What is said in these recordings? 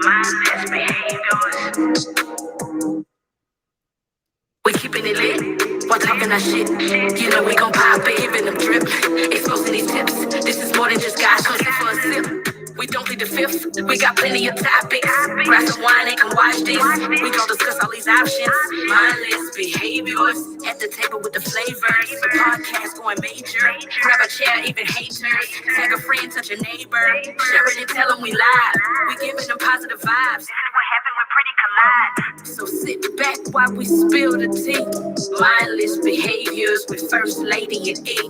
MindlessBe-HaveYOURS. We keeping it lit while talking our shit. You know we gon' pop it, giving them drip, exposing these tips. This is more than just guys hustling for a sip. We don't plead the fifth. We got plenty of topics. Grab some wine and can watch this. We gon' discuss all these options. Mindless behaviors at the table with the flavors. The podcast going major. Grab a chair, even haters. Tag a friend, touch a neighbor. Share it and tell them we live. We giving them positive vibes. This is what happened when pretty collide. So sit back while we spill the tea. Mindless behaviors with First Lady and E.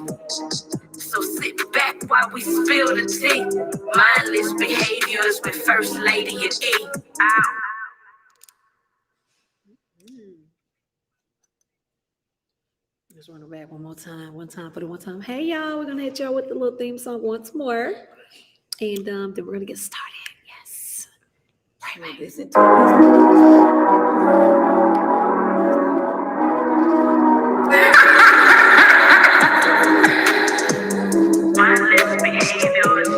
So sit back while we spill the tea. Mindless behaviors with First Lady and E. Ow. Just run it back one more time. One time for the one time. Hey y'all, we're gonna hit y'all with the little theme song once more, and then we're gonna get started. Yes. Right. Listen Mindless behaviors.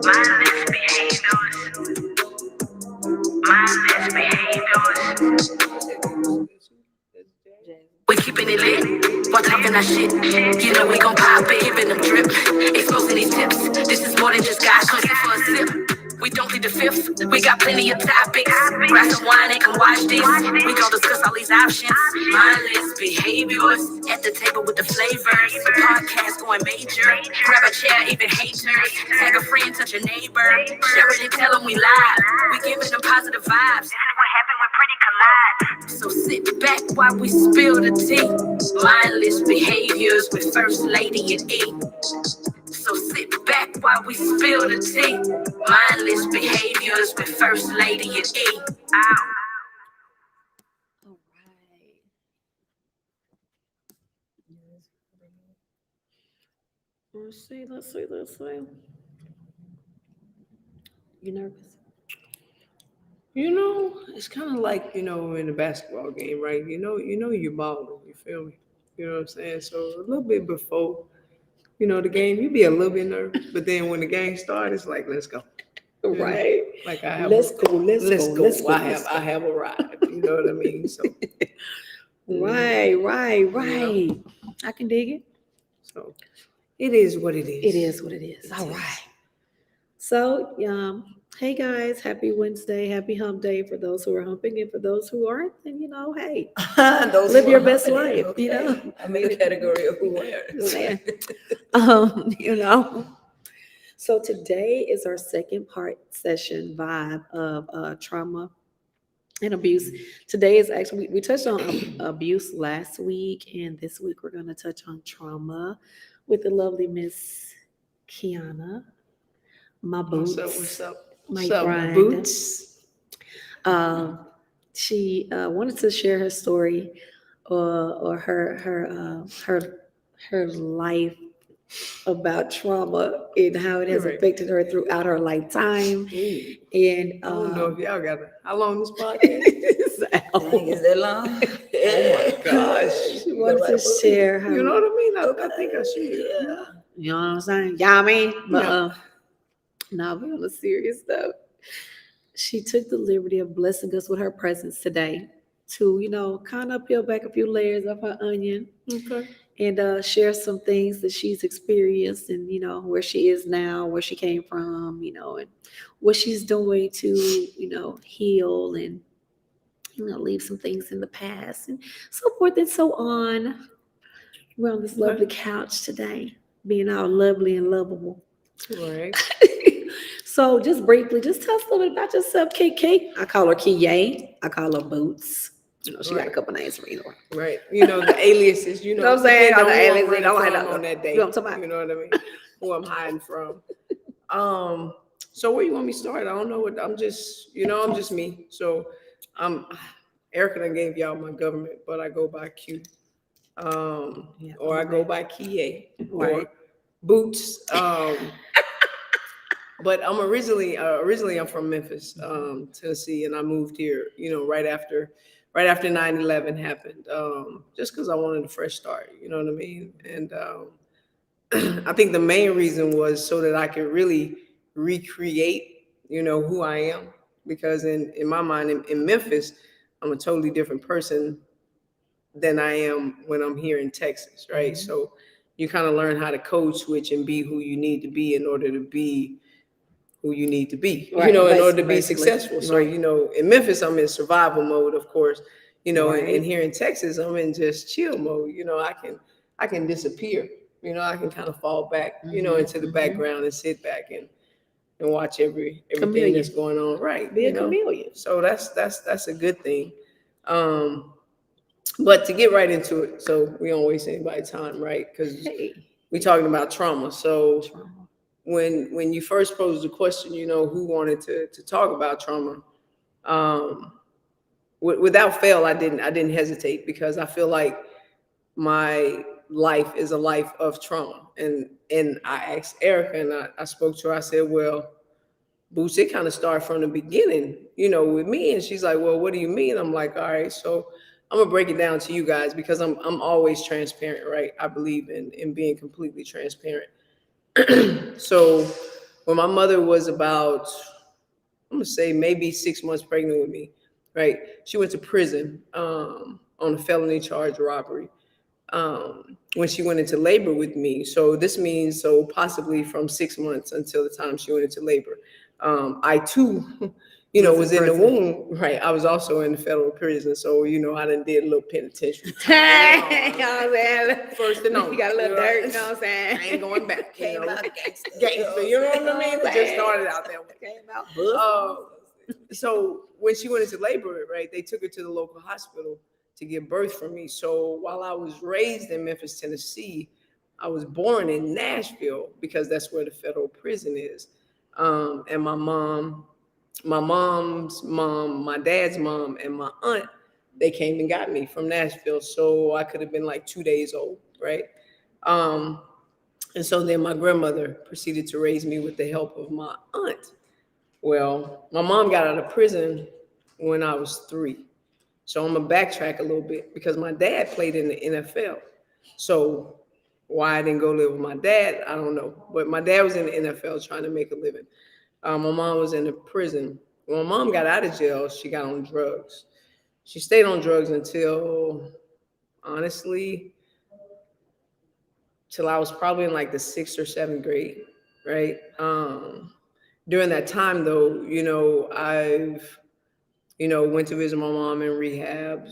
Mindless behaviors. Mindless behaviors. We keeping it lit while talking our shit. You know we gon' pop it, giving them drip, exposing these tips. This is more than just guys hustling for a sip. We don't plead the fifth. We got plenty of topics. Grab some wine and can watch this. We gon' discuss all these options. Mindless behaviors at the table with the flavors. The podcast going major. Grab a chair, even haters. Tag a friend, touch a neighbor. Share it and tell them we live. We giving them positive vibes. This is what happened when pretty collide. So sit back while we spill the tea. Mindless behaviors with First Lady and E. So sit back while we spill the tea. Mindless behaviors with First Lady and E. Ow. All right. Let's see. You nervous? It's kind of like, in a basketball game, right? You're balling, you feel me? You know what I'm saying? So a little bit before, the game, you be a little bit nervous, but then when the game starts, it's like, let's go. Right. Like I have Let's go. I have arrived. You know what I mean? So Right. I can dig it. So it is what it is. It is what it is. All right. So, hey guys, happy Wednesday, happy hump day for those who are humping, and for those who aren't, then hey, live your best life. Okay. I'm in the category of who wears. So today is our second part session vibe of trauma and abuse. Today is actually we touched on abuse last week, and this week we're going to touch on trauma with the lovely Miss Kiana. My boots. What's up? My What's up, bride. boots? She wanted to share her story or her life about trauma and how it has affected her throughout her lifetime. And I don't know if y'all got it. How long this podcast? Is that long? Oh my gosh. She wanted to share how, You know what I mean? I think I should. Yeah. you know what I'm saying? Yeah, I mean, but no, but on a serious note, she took the liberty of blessing us with her presence today to, kind of peel back a few layers of her onion. Okay. And share some things that she's experienced and, where she is now, where she came from, and what she's doing to, heal and, leave some things in the past and so forth and so on. We're on this lovely couch today, being all lovely and lovable. Right. So just briefly, just tell us a little bit about yourself, KK. I call her Kiye. I call her Boots. She got a couple names for me. Right. The aliases, You know what I'm saying? On the aliases, on that day. You know what I'm talking about? You know what I mean? Who I'm hiding from. So where you want me to start? I don't know what I'm just, I'm just me. So Erica done gave y'all my government, but I go by Q. Or I go by Kiye or Boots. But I'm originally I'm from Memphis, Tennessee, and I moved here, right after 9/11 happened, just because I wanted a fresh start, you know what I mean? And I think the main reason was so that I could really recreate, who I am, because in my mind, in Memphis, I'm a totally different person than I am when I'm here in Texas, right? Mhm. So you kind of learn how to code switch and be who you need to be in order to be who you need to be, Right, in order to be basically, successful. So, right. in Memphis, I'm in survival mode, of course, and Right. here in Texas, I'm in just chill mode. I can disappear, I can kind of fall back, Mhm, into the mhm. background and sit back and watch everything that's Chameleon. going on. Right. Be a chameleon. So that's a good thing. Um, but to get right into it, so we don't waste anybody's time, right? Because Hey, we talking about trauma. So trauma. when you first posed the question, who wanted to talk about trauma, um, without fail, I didn't hesitate, because I feel like my life is a life of trauma. And I asked Erica, and I spoke to her. I said, well, Boots, it kind of started from the beginning, with me. And she's like, well, what do you mean? I'm like, all right, so I'm gonna break it down to you guys, because I'm always transparent, right? I believe in being completely transparent. So when my mother was about, I'm gonna say maybe 6 months pregnant with me, right? She went to prison on a felony charge robbery when she went into labor with me. So this means, so possibly from 6 months until the time she went into labor. I too, was in the womb, right? I was also in the federal prison. So, I done did a little penitentiary time. First and only. You got a little dirt, you know what I'm saying? I ain't going back. Came out gangster. Gangster, you know what I mean? It just started out that way. Came out So when she went into labor, right, they took her to the local hospital to give birth for me. So while I was raised in Memphis, Tennessee, I was born in Nashville, because that's where the federal prison is. And my mom's mom, my dad's mom, and my aunt, they came and got me from Nashville. So I could have been like 2 days old, right? And so then my grandmother proceeded to raise me with the help of my aunt. Well, my mom got out of prison when I was 3. So I'm gonna backtrack a little bit, because my dad played in the NFL. So why I didn't go live with my dad, I don't know. But my dad was in the NFL trying to make a living. My mom was in the prison. When my mom got out of jail, she got on drugs. She stayed on drugs until, honestly, till I was probably in like the 6th or 7th grade, right? During that time, though, I've went to visit my mom in rehab.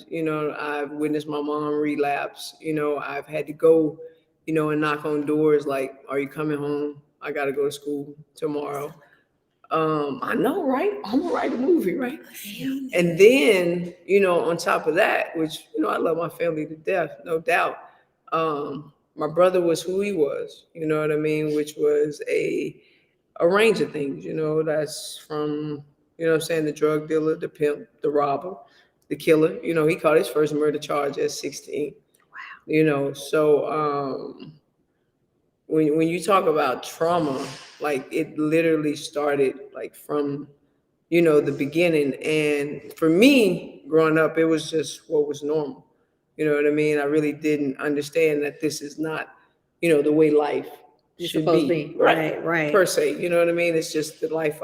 I've witnessed my mom relapse. I've had to go, and knock on doors like, are you coming home? I got to go to school tomorrow. I know, right? I'm gonna write a movie, right? And then, on top of that, which, I love my family to death, no doubt. My brother was who he was, you know what I mean? Which was a range of things, that's from, what I'm saying, the drug dealer, the pimp, the robber, the killer. He caught his first murder charge at 16. So when you talk about trauma, like, it literally started like from, the beginning. And for me, growing up, it was just what was normal. You know what I mean? I really didn't understand that this is not, the way life It's should supposed to be. be. Right. Per se, you know what I mean? It's just the life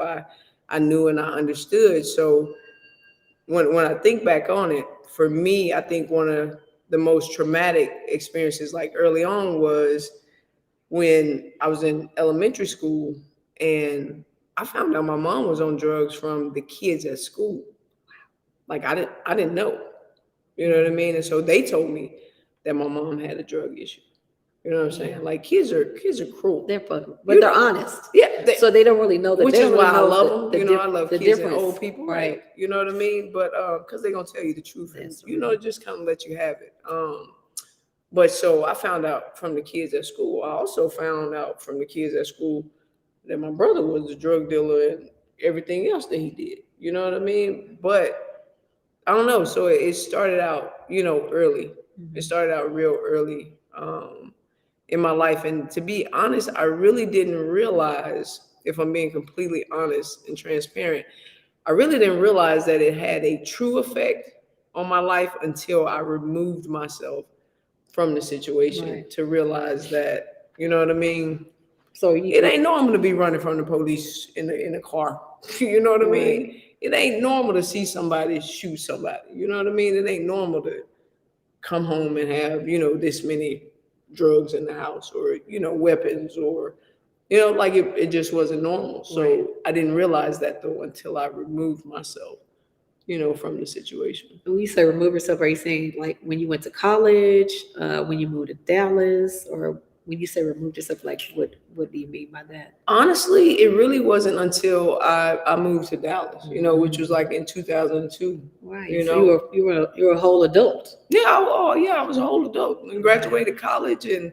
I knew and I understood. So when I think back on it, for me, I think one of the most traumatic experiences, like early on, was when I was in elementary school, and I found out my mom was on drugs from the kids at school. Like, I didn't know. You know what I mean? And so they told me that my mom had a drug issue. You know what I'm saying? Like, kids are cruel. They're fucking, but they're honest. Yeah. So they don't really know that. Which They is don't why really I know love them. I love the kids and difference. old people, right? You know what I mean? But because they're gonna tell you the truth, and, That's just kind of let you have it. But so I found out from the kids at school. I also found out from the kids at school that my brother was a drug dealer and everything else that he did. You know what I mean? But I don't know. So it started out, early. It started out real early in my life. And to be honest, I really didn't realize, if I'm being completely honest and transparent, I really didn't realize that it had a true effect on my life until I removed myself from the situation to realize that, you know what I mean? So it ain't normal to be running from the police in a car. You know what I mean? It ain't normal to see somebody shoot somebody. You know what I mean? It ain't normal to come home and have, this many drugs in the house or, weapons or, like it just wasn't normal. So I didn't realize that though until I removed myself, from the situation. When you say remove yourself, are you saying like when you went to college, when you moved to Dallas, or when you say remove yourself, like what do you mean by that? Honestly, it really wasn't until I moved to Dallas, which was like in 2002. Right. So you were a whole adult. Yeah. I was a whole adult and graduated college and,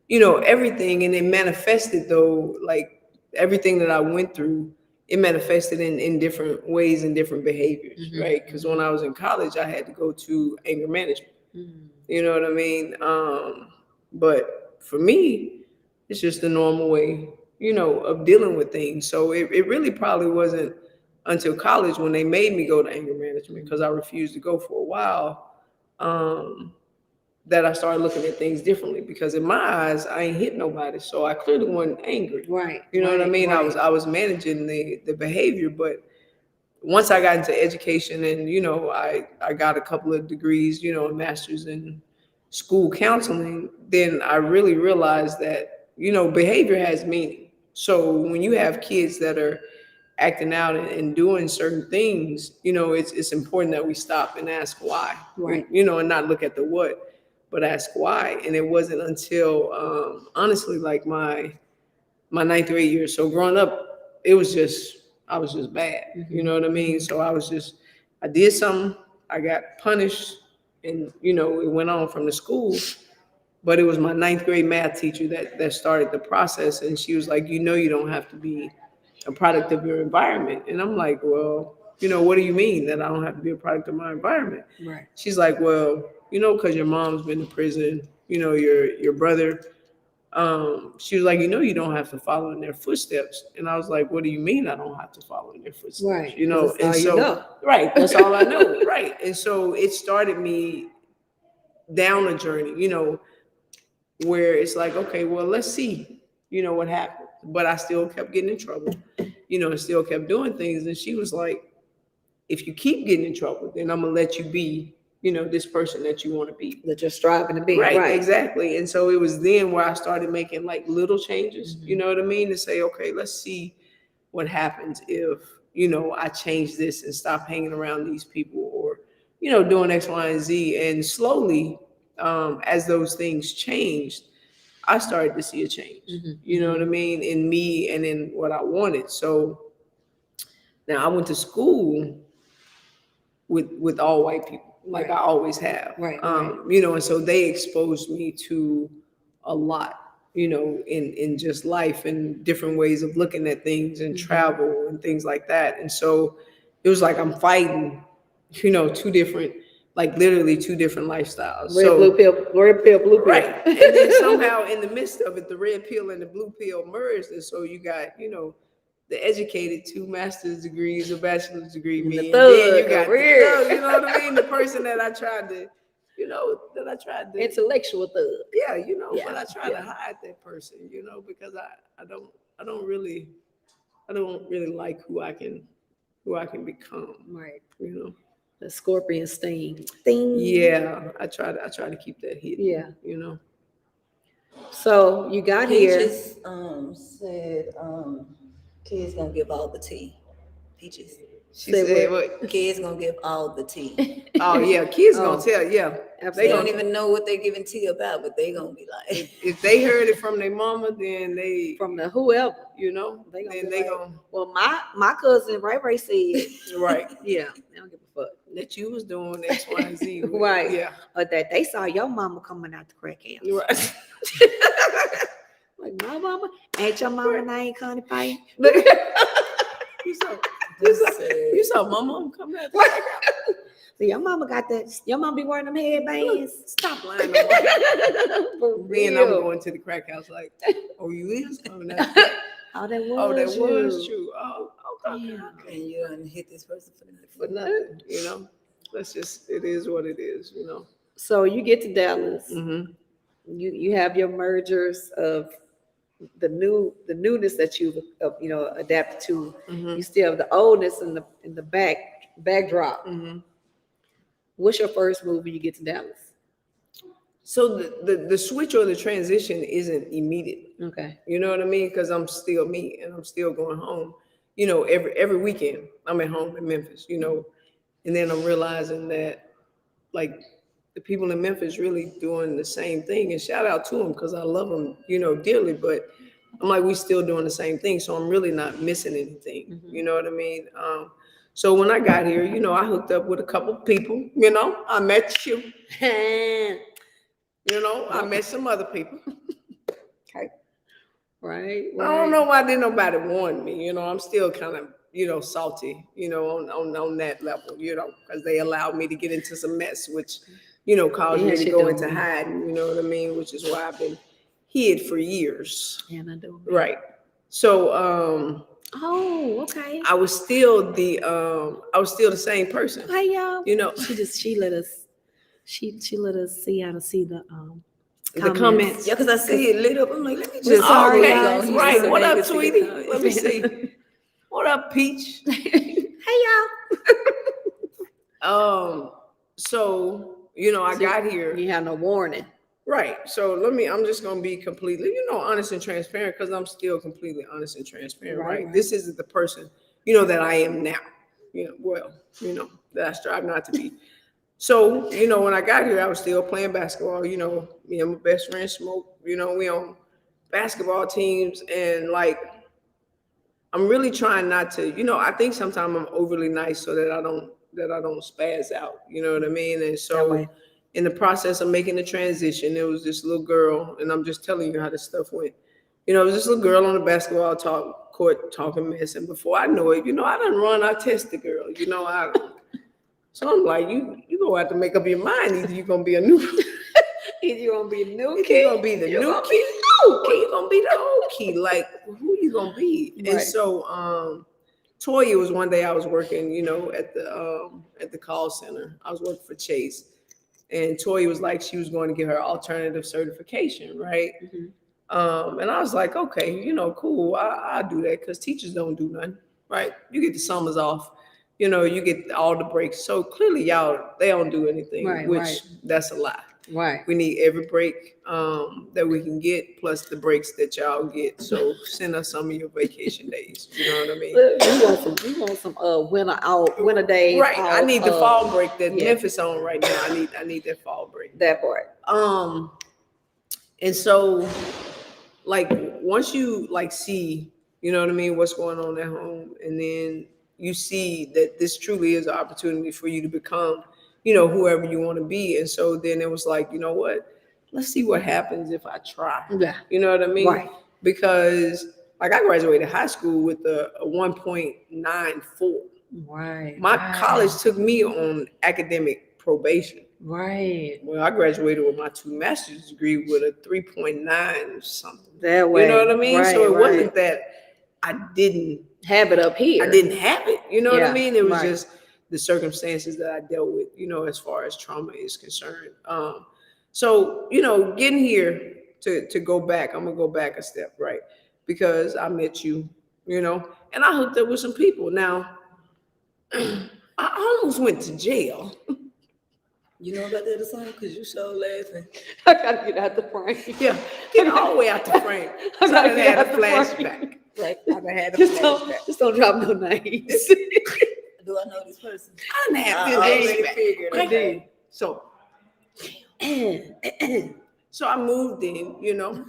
everything. And it manifested though, like everything that I went through, it manifested in different ways and different behaviors, right? Because when I was in college, I had to go to anger management. You know what I mean? But for me, it's just the normal way, of dealing with things. So it really probably wasn't until college when they made me go to anger management because I refused to go for a while, that I started looking at things differently. Because in my eyes, I ain't hit nobody, so I clearly wasn't angry. Right. You know what I mean? Right. I was managing the behavior, but once I got into education and, I got a couple of degrees, a master's in school counseling, then I really realized that, behavior has meaning. So when you have kids that are acting out and doing certain things, it's important that we stop and ask why, Right. And not look at the what, but ask why. And it wasn't until, honestly, like my ninth grade year. So growing up, I was just bad. You know what I mean? So I did something, I got punished, and, it went on from the school. But it was my ninth grade math teacher that started the process. And she was like, you don't have to be a product of your environment. And I'm like, well, what do you mean that I don't have to be a product of my environment? Right. She's like, well, because your mom's been to prison, your brother. She was like, you don't have to follow in their footsteps. And I was like, what do you mean I don't have to follow in their footsteps? Right. And so, right, that's all I know. Right. And so it started me down a journey, where it's like, okay, well, let's see, what happened. But I still kept getting in trouble, and still kept doing things. And she was like, if you keep getting in trouble, then I'm gonna let you be, this person that you want to be. That you're striving to be. Right, exactly. And so it was then where I started making like little changes, you know what I mean? To say, okay, let's see what happens if, I change this and stop hanging around these people or, doing X, Y, and Z. And slowly, as those things changed, I started to see a change, you know what I mean, in me and in what I wanted. So now I went to school with all white people, like I always have. Right. And so they exposed me to a lot, in just life and different ways of looking at things and travel and things like that. And so it was like I'm fighting, two different, like literally two different lifestyles. Red pill, blue pill. Right. And then somehow in the midst of it, the red pill and the blue pill merged. And so you got, the educated 2 master's degrees, a bachelor's degree, me. And then you got the thug, you know what I mean? The person that I tried to, intellectual thug. Yeah, but I try to hide that person, because I don't really like who I can become. Right. The scorpion sting. Yeah, I try to keep that hidden. Yeah. So you got here. Peaches said kids gonna give all the tea. Peaches. She said what? Kids gonna give all the tea. Oh yeah, kids gonna tell. Yeah, they don't even know what they're giving tea about, but they gonna be like, if they heard it from their mama, then they from the whoever, they gonna. Well, my cousin Ray said, right, yeah, they don't give a fuck that you was doing X, Y, and Z, right? Yeah, or that they saw your mama coming out the crack house, right? Like my mama ain't your mama name Connie Payne. You saw my mom come out. So your mama got that. Your mama be wearing them headbands. Stop lying. Then I'm going to the crack house like, oh, you is coming out. Oh, that was true. Oh, okay. And you done hit this person for nothing. Let's just. It is what it is. So you get to Dallas. Mm-hmm. You have your mergers of the newness that you've adapted to. Mhm. You still have the oldness in the backdrop. Mhm. What's your first move when you get to Dallas? So the switch or the transition isn't immediate. Okay. You know what I mean? Because I'm still me and I'm still going home. You know, every weekend I'm at home in Memphis, you know, and then I'm realizing that like the people in Memphis really doing the same thing. And shout out to them because I love them, you know, dearly. But I'm like, we still doing the same thing. So I'm really not missing anything. Mhm. You know what I mean? So when I got here, you know, I hooked up with a couple people, you know, I met you, you know, I met some other people. Okay. Right. I don't know why didn't nobody warn me. You know, I'm still kind of, you know, salty, you know, on that level, you know, because they allowed me to get into some mess, which, you know, caused me to go into hiding, you know what I mean? Which is why I've been hid for years. And I do. Right. So Oh, okay. I was still the same person. Hi, y'all. You know, She let us see how to see the comments. Yeah, because I see it lit up. I'm like, let me We're just. sorry, Okay, guys. right. What up, Vegas to Tweety? get Let me see. What up, Peach? Hey, y'all. So you know, I got here. You have no warning. Right. So I'm just gonna be completely, you know, honest and transparent because I'm still completely honest and transparent. Right. This isn't the person, you know, that I am now. You know, well, you know, that I strive not to be. So, you know, when I got here, I was still playing basketball. You know, me and my best friend Smoke, you know, we on basketball teams and like I'm really trying not to, you know, I think sometimes I'm overly nice so that I don't spaz out. You know what I mean? And so in the process of making the transition, there was this little girl, and I'm just telling you how this stuff went. You know, it was this little girl on the basketball court talking mess, and before I know it, you know, I done run, I test the girl, you know, so I'm like, you gonna have to make up your mind. Either you're gonna be a new, either you're gonna be a new kid, you're gonna be the new kid, you're gonna be the old kid. Like, who you gonna be? Right. And so, Toya was one day I was working, you know, at the call center. I was working for Chase. And Toya was like, she was going to get her alternative certification, right? Mm-hmm. And I was like, okay, you know, cool. I'll do that because teachers don't do nothing, right? You get the summers off, you know, you get all the breaks. So clearly they don't do anything, which that's a lie. Right. We need every break that we can get, plus the breaks that y'all get. So send us some of your vacation days. You know what I mean? You want some winter days. Right. I need the fall break that Memphis on right now. I need that fall break. That part. And so like once you like see, you know what I mean, what's going on at home, and then you see that this truly is an opportunity for you to become, you know, whoever you want to be. And so then it was like, you know what, let's see what happens if I try. Yeah. You know what I mean? Right. Because like I graduated high school with a 1.94. Right. My college took me on academic probation. Right. Well, I graduated with my 2 master's degree with a 3.9 or something. That way. You know what I mean? Right, so it wasn't that I didn't have it up here. I didn't have it. You know what I mean? It was just the circumstances that I dealt with, you know, as far as trauma is concerned. So, you know, getting here to go back, I'm going to go back a step, right? Because I met you, you know, and I hooked up with some people. Now, I almost went to jail. You know about that song? Because you so laughing. I got to get out the frame. Yeah, get all the way out the frame. I got to get out the flashback. Like, I've had a flashback. Just don't drop no names. Do I know this person? I didn't have to figured. I did. So I moved in, you know,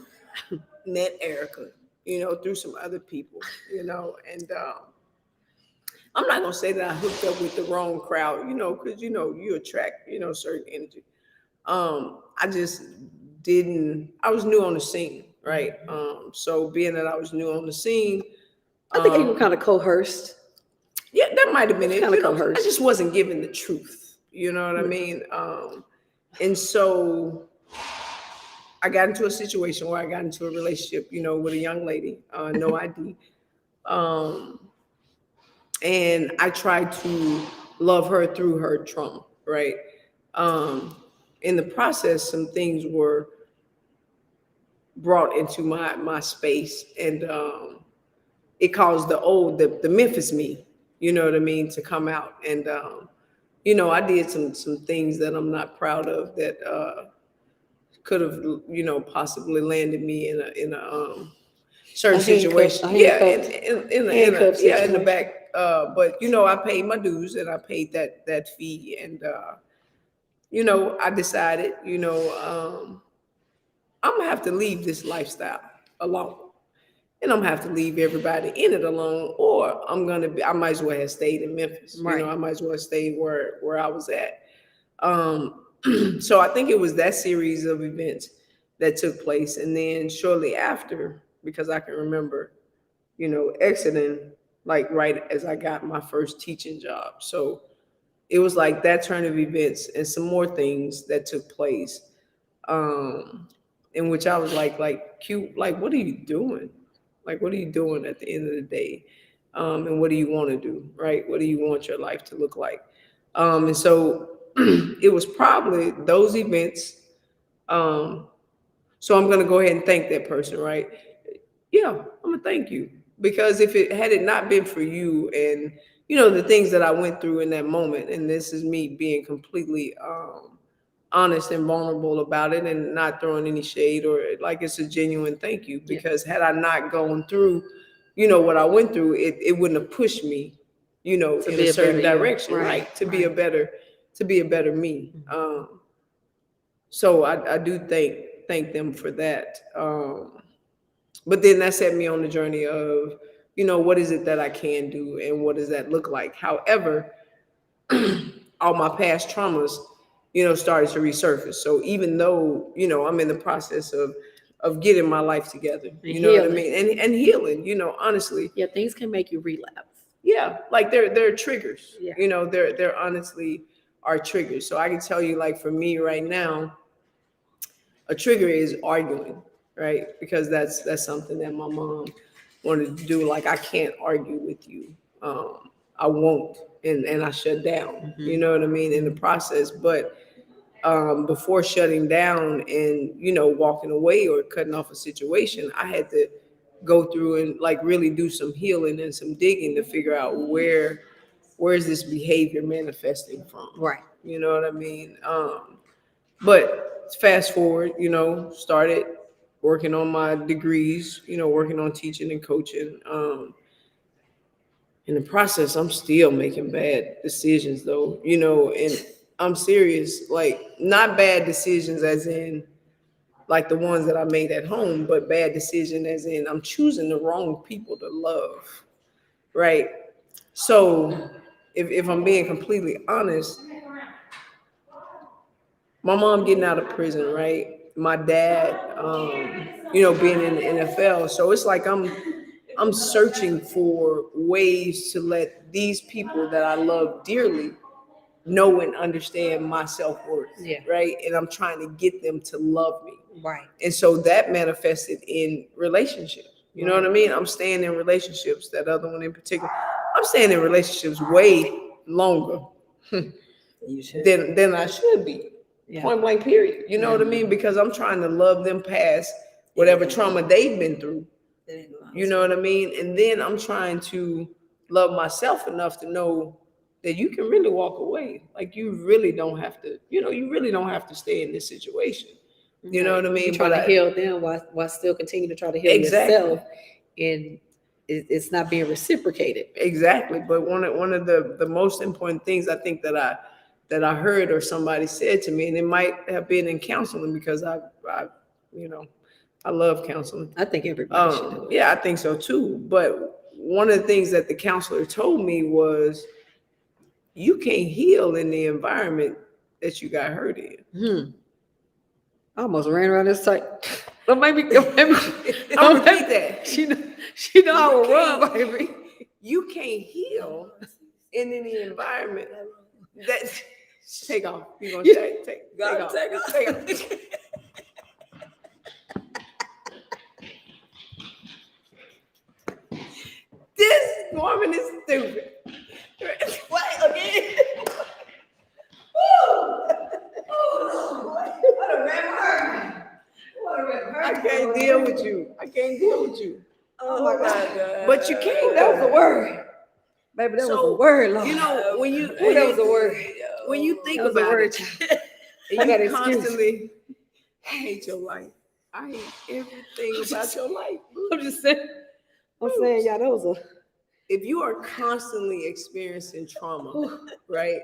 met Erica, you know, through some other people, you know, and I'm not gonna say that I hooked up with the wrong crowd, you know, because you know you attract, you know, certain energy. I just didn't. I was new on the scene, right? So being that I was new on the scene, I think you were kind of coerced. Yeah, that might have been it. Kind of coerced. I just wasn't given the truth. You know what I mean? And so I got into a situation where I got into a relationship, you know, with a young lady, no ID. And I tried to love her through her trauma, right? In the process, some things were brought into my space, and it caused the Memphis me, you know what I mean, to come out. And I did some things that I'm not proud of that could have possibly landed me in a certain situation. Yeah, in the back. But I paid my dues, and I paid that fee, and I decided, I'm gonna have to leave this lifestyle alone, and I'm gonna have to leave everybody in it alone, or I might as well have stayed in Memphis. Right. I might as well stay where I was at. So I think it was that series of events that took place, and then shortly after, because I can remember, exiting like right as I got my first teaching job. So it was like that turn of events and some more things that took place, in which I was like, cute, like, what are you doing? Like, what are you doing at the end of the day? And what do you want to do, right? What do you want your life to look like? And so it was probably those events. So I'm going to go ahead and thank that person, right? Yeah, I'm going to thank you, because if it had it not been for you and, the things that I went through in that moment, and this is me being completely honest and vulnerable about it and not throwing any shade, or like, it's a genuine thank you, because had I not gone through, what I went through, it wouldn't have pushed me, in a certain direction, right? To be a better me. So I do thank them for that. But then that set me on the journey of, what is it that I can do, and what does that look like? However, all my past traumas, started to resurface. So even though, I'm in the process of getting my life together, you know what I mean? And healing, honestly. Yeah, things can make you relapse. Yeah, like they're triggers. Yeah. They're honestly are triggers. So I can tell you, like, for me right now, a trigger is arguing, right? Because that's something that my mom wanted to do. Like, I can't argue with you. I won't, and I shut down. Mm-hmm. You know what I mean, in the process. But before shutting down and walking away or cutting off a situation, I had to go through and like really do some healing and some digging to figure out where is this behavior manifesting from. Right. You know what I mean? But fast forward, started working on my degrees, working on teaching and coaching. In the process, I'm still making bad decisions though, and I'm serious, like, not bad decisions as in like the ones that I made at home, but bad decision as in I'm choosing the wrong people to love, right? So if I'm being completely honest, my mom getting out of prison, right? My dad, being in the NFL. So it's like I'm searching for ways to let these people that I love dearly know and understand my self-worth, right? And I'm trying to get them to love me. Right. And so that manifested in relationships. You know what I mean? I'm staying in relationships, that other one in particular. I'm staying in relationships way longer than I should be. Yeah. Point blank, period. You know what I mean? Because I'm trying to love them past whatever trauma they've been through. You know what I mean? And then I'm trying to love myself enough to know that you can really walk away. Like, you really don't have to, you really don't have to stay in this situation. You know what I mean? You're trying to heal them while still continue to try to heal yourself. And it's not being reciprocated. Exactly. But one of the most important things I think that I heard or somebody said to me, and it might have been in counseling, because I love counseling. I think everybody should do it. Yeah, I think so too. But one of the things that the counselor told me was, you can't heal in the environment that you got hurt in. I almost ran around this site. Don't make me. Don't repeat that. She know how to run, baby. You can't heal in any environment that. Take off. You're gonna take off. This woman is stupid. What again? I can't deal can't deal with you. Oh my God. But you can't. That was a word. Baby, that was a word, Lord. You know, when you that was a word. when you think That was a about word. it, I and got you an excuse. constantly hate your life. I hate everything about your life. I'm just saying. I'm saying, y'all, that was a. If you are constantly experiencing trauma, right,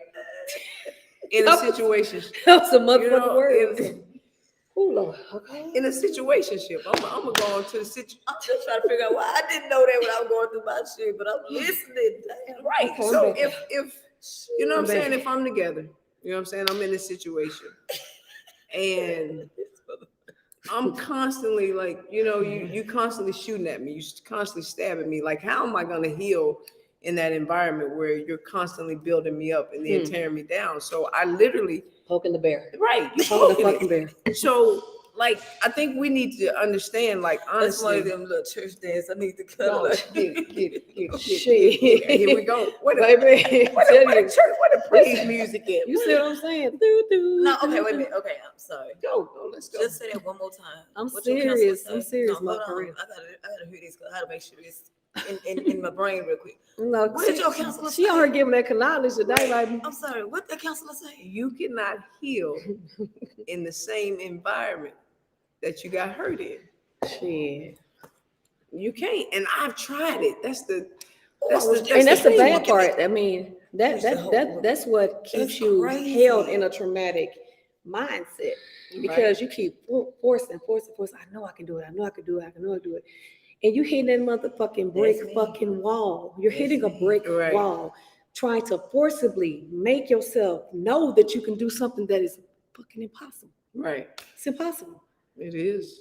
in a situation, That was a you motherfucking know, word. Oh Lord. Okay. in a situationship, I'm gonna go on to the situation. I'm just trying to figure out why I didn't know that when I was going through my shit, but I'm listening. Damn. Right. Okay, So I'm back. if you know what I'm I'm back. saying, if I'm together, you know what I'm saying, I'm in this situation, and I'm constantly like, you know, you constantly shooting at me, you constantly stabbing me. Like, how am I gonna heal in that environment where you're constantly building me up and then tearing me down? So I literally Poking the bear. right, you Poking the poking fucking it. bear. So like, I think we need to understand, like, That's one honestly. of them little church dance. I need to cut No, it. get it. Shit. Here we go. What a, Baby, what tell a, what a you. church, what a praise music at. You see what I'm saying? Doo, doo, No, okay, doo, wait a doo. minute. Okay, I'm sorry. Go, let's go. Just say that one more time. I'm What your counselor serious. say? I'm serious, No, Mom, hold for on. real. I gotta hear this because I gotta make sure it's in my brain real quick. No, What did your counselor she say? on her giving that knowledge today, like I'm sorry. What did the counselor say? You cannot heal in the same environment that you got hurt in. shit. You can't, and I've tried it. That's the the thing. bad part. I mean, that's what keeps It's you crazy. held in a traumatic mindset because you keep forcing. I know I can do it. I know I can do it. I know I can do it. And you hitting that motherfucking brick fucking wall. You're hitting a brick wall, trying to forcibly make yourself know that you can do something that is fucking impossible. Right. It's impossible. It is.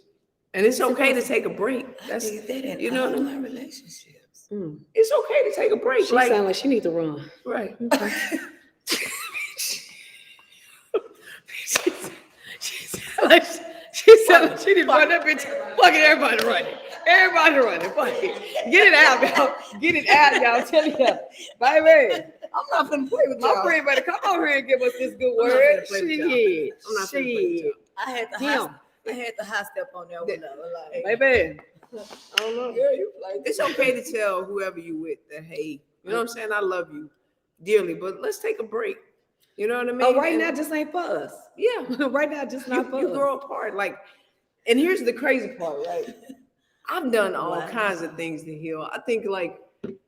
And it's okay to take a break. That's, you know what I mean? Relationships. It's okay to take a break. She sound like she needs to run. Right. Okay. She sound like she need to run that bitch. Fucking everybody running. Everybody running. Fuck it. Get it out, y'all. Get it out, y'all. Tell you, baby. I'm not gonna play with My y'all. friend better come over here and give us this good I'm not word. finna play with y'all. Shit. I'm not gonna play with y'all. I had the high step on that one. Like, Baby. I don't know. girl, you like It's okay to tell whoever you with that, hey, you know what I'm saying? I love you dearly, but let's take a break. You know what I mean? Oh, right now just ain't for us. Yeah. Right now just not for You us. grow apart. Like, and here's the crazy part, right? I've done all kinds of things to heal. I think like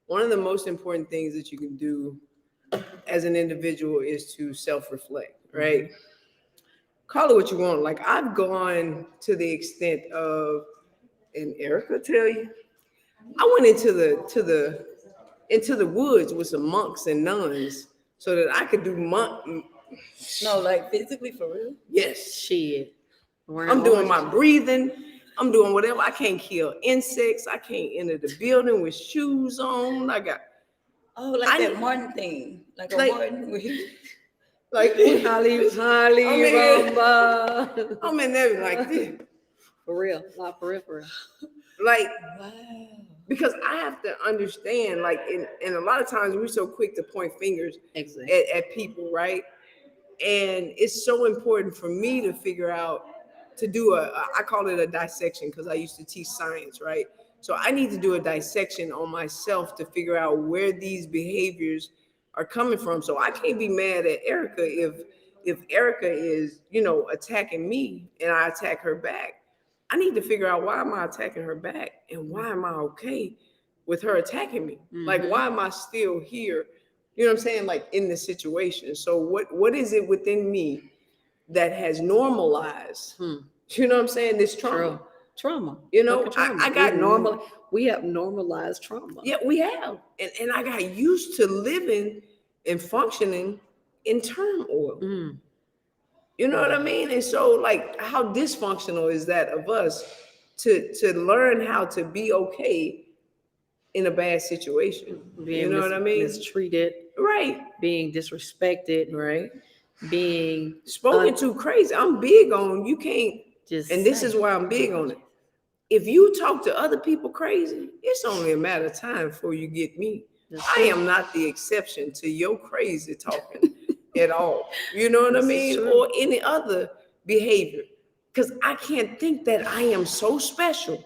one of the most important things that you can do as an individual is to self-reflect, right? Call it what you want. Like I've gone to the extent of, and Erica tell you, I went into the woods with some monks and nuns so that I could do no, like physically for real. Yes. Shit. I'm doing my breathing. I'm doing whatever. I can't kill insects. I can't enter the building with shoes on. I got that Martin thing, like a Martin. Like Holly, Rumba. I'm in there like this. For real. Not for real. Like, Wow. because I have to understand, like, and a lot of times we're so quick to point fingers at people, right? And it's so important for me to figure out, to do I call it a dissection because I used to teach science, right? So I need to do a dissection on myself to figure out where these behaviors are coming from. So I can't be mad at Erica if Erica is, you know, attacking me and I attack her back. I need to figure out, why am I attacking her back and why am I okay with her attacking me? Like, why am I still here? You know what I'm saying? Like in this situation. So what is it within me that has normalized, you know what I'm saying, this trauma? Trauma. You know, trauma. I got normal. We have normalized trauma. Yeah, we have. And I got used to living and functioning in turmoil. You know what I mean? And so, like, how dysfunctional is that of us to learn how to be okay in a bad situation? You know what I mean? Mistreated. Right. Being disrespected. Right. Being spoken to crazy. I'm big on, you can't, and this is why I'm big on it. If you talk to other people crazy, it's only a matter of time before you get me. I am not the exception to your crazy talking at all. You know what I mean? Or any other behavior. Because I can't think that I am so special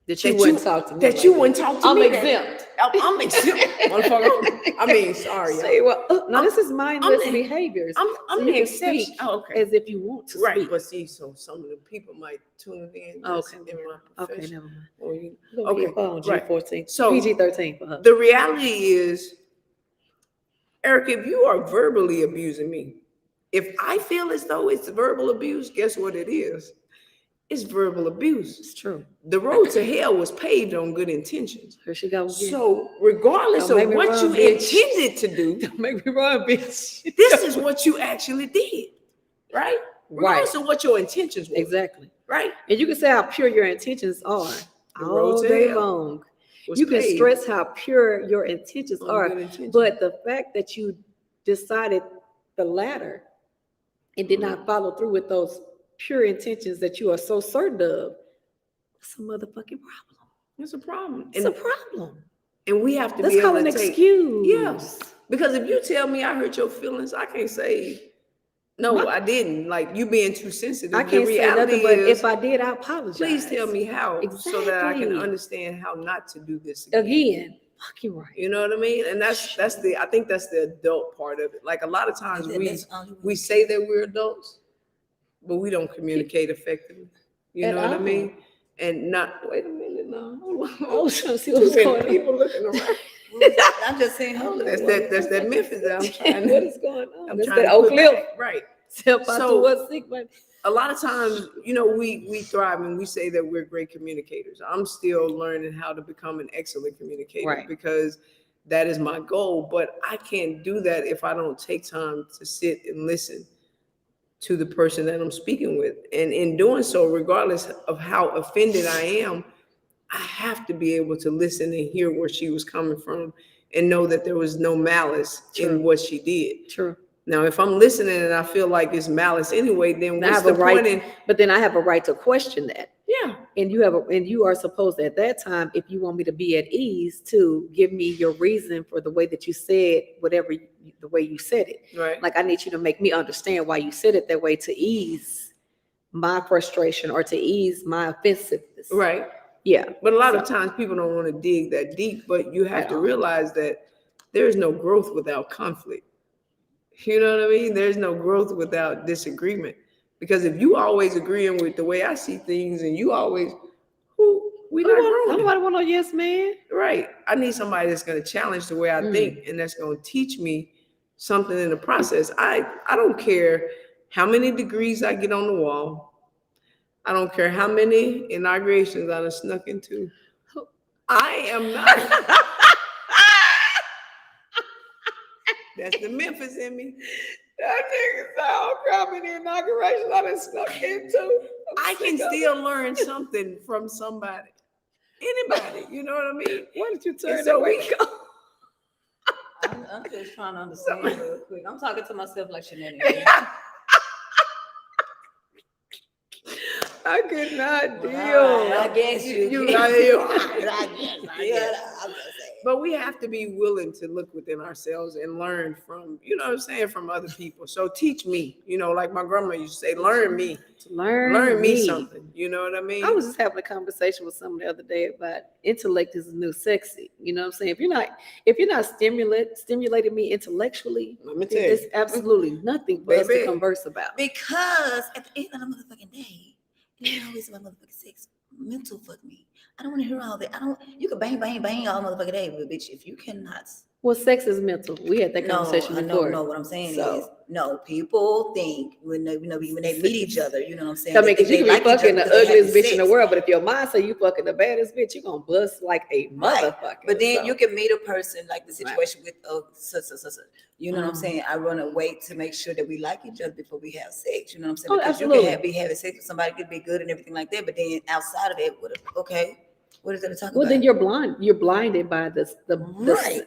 That you wouldn't talk to me. That like you wouldn't talk to I'm me. exempt. I'm exempt, motherfucker. I mean, sorry. Say, well, no, this is mindless I'm- behaviors. I'm so an you can exception. speak Oh, okay. as if you want to Right, speak. but see, so some of the people might tune in. That's Okay, in my okay, profession. never mind. Or you- Okay, Okay, on right. G14, So- PG-13 for her. The reality is, Eric, if you are verbally abusing me, if I feel as though it's verbal abuse, guess what it is? It's verbal abuse. It's true. The road to hell was paved on good intentions. Here she goes again. So regardless Don't of make me what run, you bitch. intended to do, Don't make me run, bitch. this is what you actually did, right? Regardless Right. of what your intentions were, Exactly. right? And you can say how pure your intentions are The road all to day hell long. was You can paved stress how pure your intentions on are, good intentions. but the fact that you decided the latter and did Mm-hmm. not follow through with those pure intentions that you are so certain of, it's a motherfucking problem. It's a problem. It's a problem. And we have to Let's be able call to an take, excuse. yes. Because if you tell me I hurt your feelings, I can't say, no, I didn't. Like, you being too sensitive. I can't say nothing, but if I did, I apologize. Please tell me how, so that I can Exactly. understand how not to do this Again, fucking right. You know what I mean? And I think that's the adult part of it. Like, a lot of times we say that we're adults, but we don't communicate effectively. You At know what I all. mean? And not, wait a minute now. Hold on. I was trying to see Too what's many going on. people looking around. I'm just saying, hold on. That's that Memphis that I'm trying to. What is going on? I'm That's trying that to Oak put Cliff. back. Right. Step out So- to what's sick, but A lot of times, you know, we thrive and we say that we're great communicators. I'm still learning how to become an excellent communicator, Right. because that is my goal. But I can't do that if I don't take time to sit and listen to the person that I'm speaking with. And in doing so, regardless of how offended I am, I have to be able to listen and hear where she was coming from and know that there was no malice True. in what she did. true. Now, if I'm listening and I feel like it's malice anyway, then I what's have a the point right, in? but then I have a right to question that. Yeah, And you are supposed at that time, if you want me to be at ease, to give me your reason for the way that you said whatever the way you said it. right. Like, I need you to make me understand why you said it that way, to ease my frustration or to ease my offensiveness. Right. Yeah. But a lot of times people don't want to dig that deep, but you have At to all. realize that there's no growth without conflict. You know what I mean? There's no growth without disagreement. Because if you always agreeing with the way I see things and you always, we not growing. Nobody want no yes man. Right. I need somebody that's going to challenge the way I think, and that's going to teach me something in the process. I don't care how many degrees I get on the wall. I don't care how many inaugurations I done snuck into. I am not. That's the Memphis in me. That nigga sound how many inaugurations I done snuck into. I can still learn something from somebody. Anybody, you know what I mean? Why did you turn And so that way? I'm just trying to understand real quick. I'm talking to myself like shenanigans. I could not deal. I guess you I guess. I'm just saying. But we have to be willing to look within ourselves and learn from, you know what I'm saying, from other people. So teach me, you know, like my grandma used to say, learn me. Learn me something. You know what I mean? I was just having a conversation with someone the other day about intellect is the new sexy. You know what I'm saying? If you're not stimulating me intellectually, Let me then tell you. there's absolutely nothing for us to Baby. converse about. Because at the end of the motherfucking day, it ain't always about motherfucking sex. Mental fuck me. I don't want to hear all that. You can bang all motherfucking day, but bitch, if you cannot. Well, sex is mental. We had that conversation before. No, what I'm saying So- is, no, people think when they meet each other, you know what I'm saying? I mean, they because you think can be they like each fucking the other because they ugliest having bitch in the sex. world, but if your mind say you fucking the baddest bitch, you're gonna bust like a Right. motherfucker. But then So- you can meet a person like the Right. situation with you know what I'm Mhm. saying? I run a wait to make sure that we like each other before we have sex. You know what I'm saying? Oh, Because you absolutely. can be having sex with somebody, could be good and everything like that. But then outside of that, what is that to talk Well, about? then you're blinded by Right.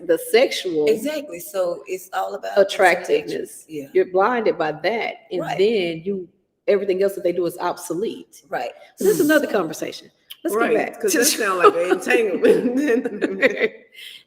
the sexual Exactly. So it's all about attractiveness. Yeah. You're blinded by that, and Right. then everything else that they do is obsolete. Right. So that's another conversation. Let's right, get back because to that sounds like an entanglement.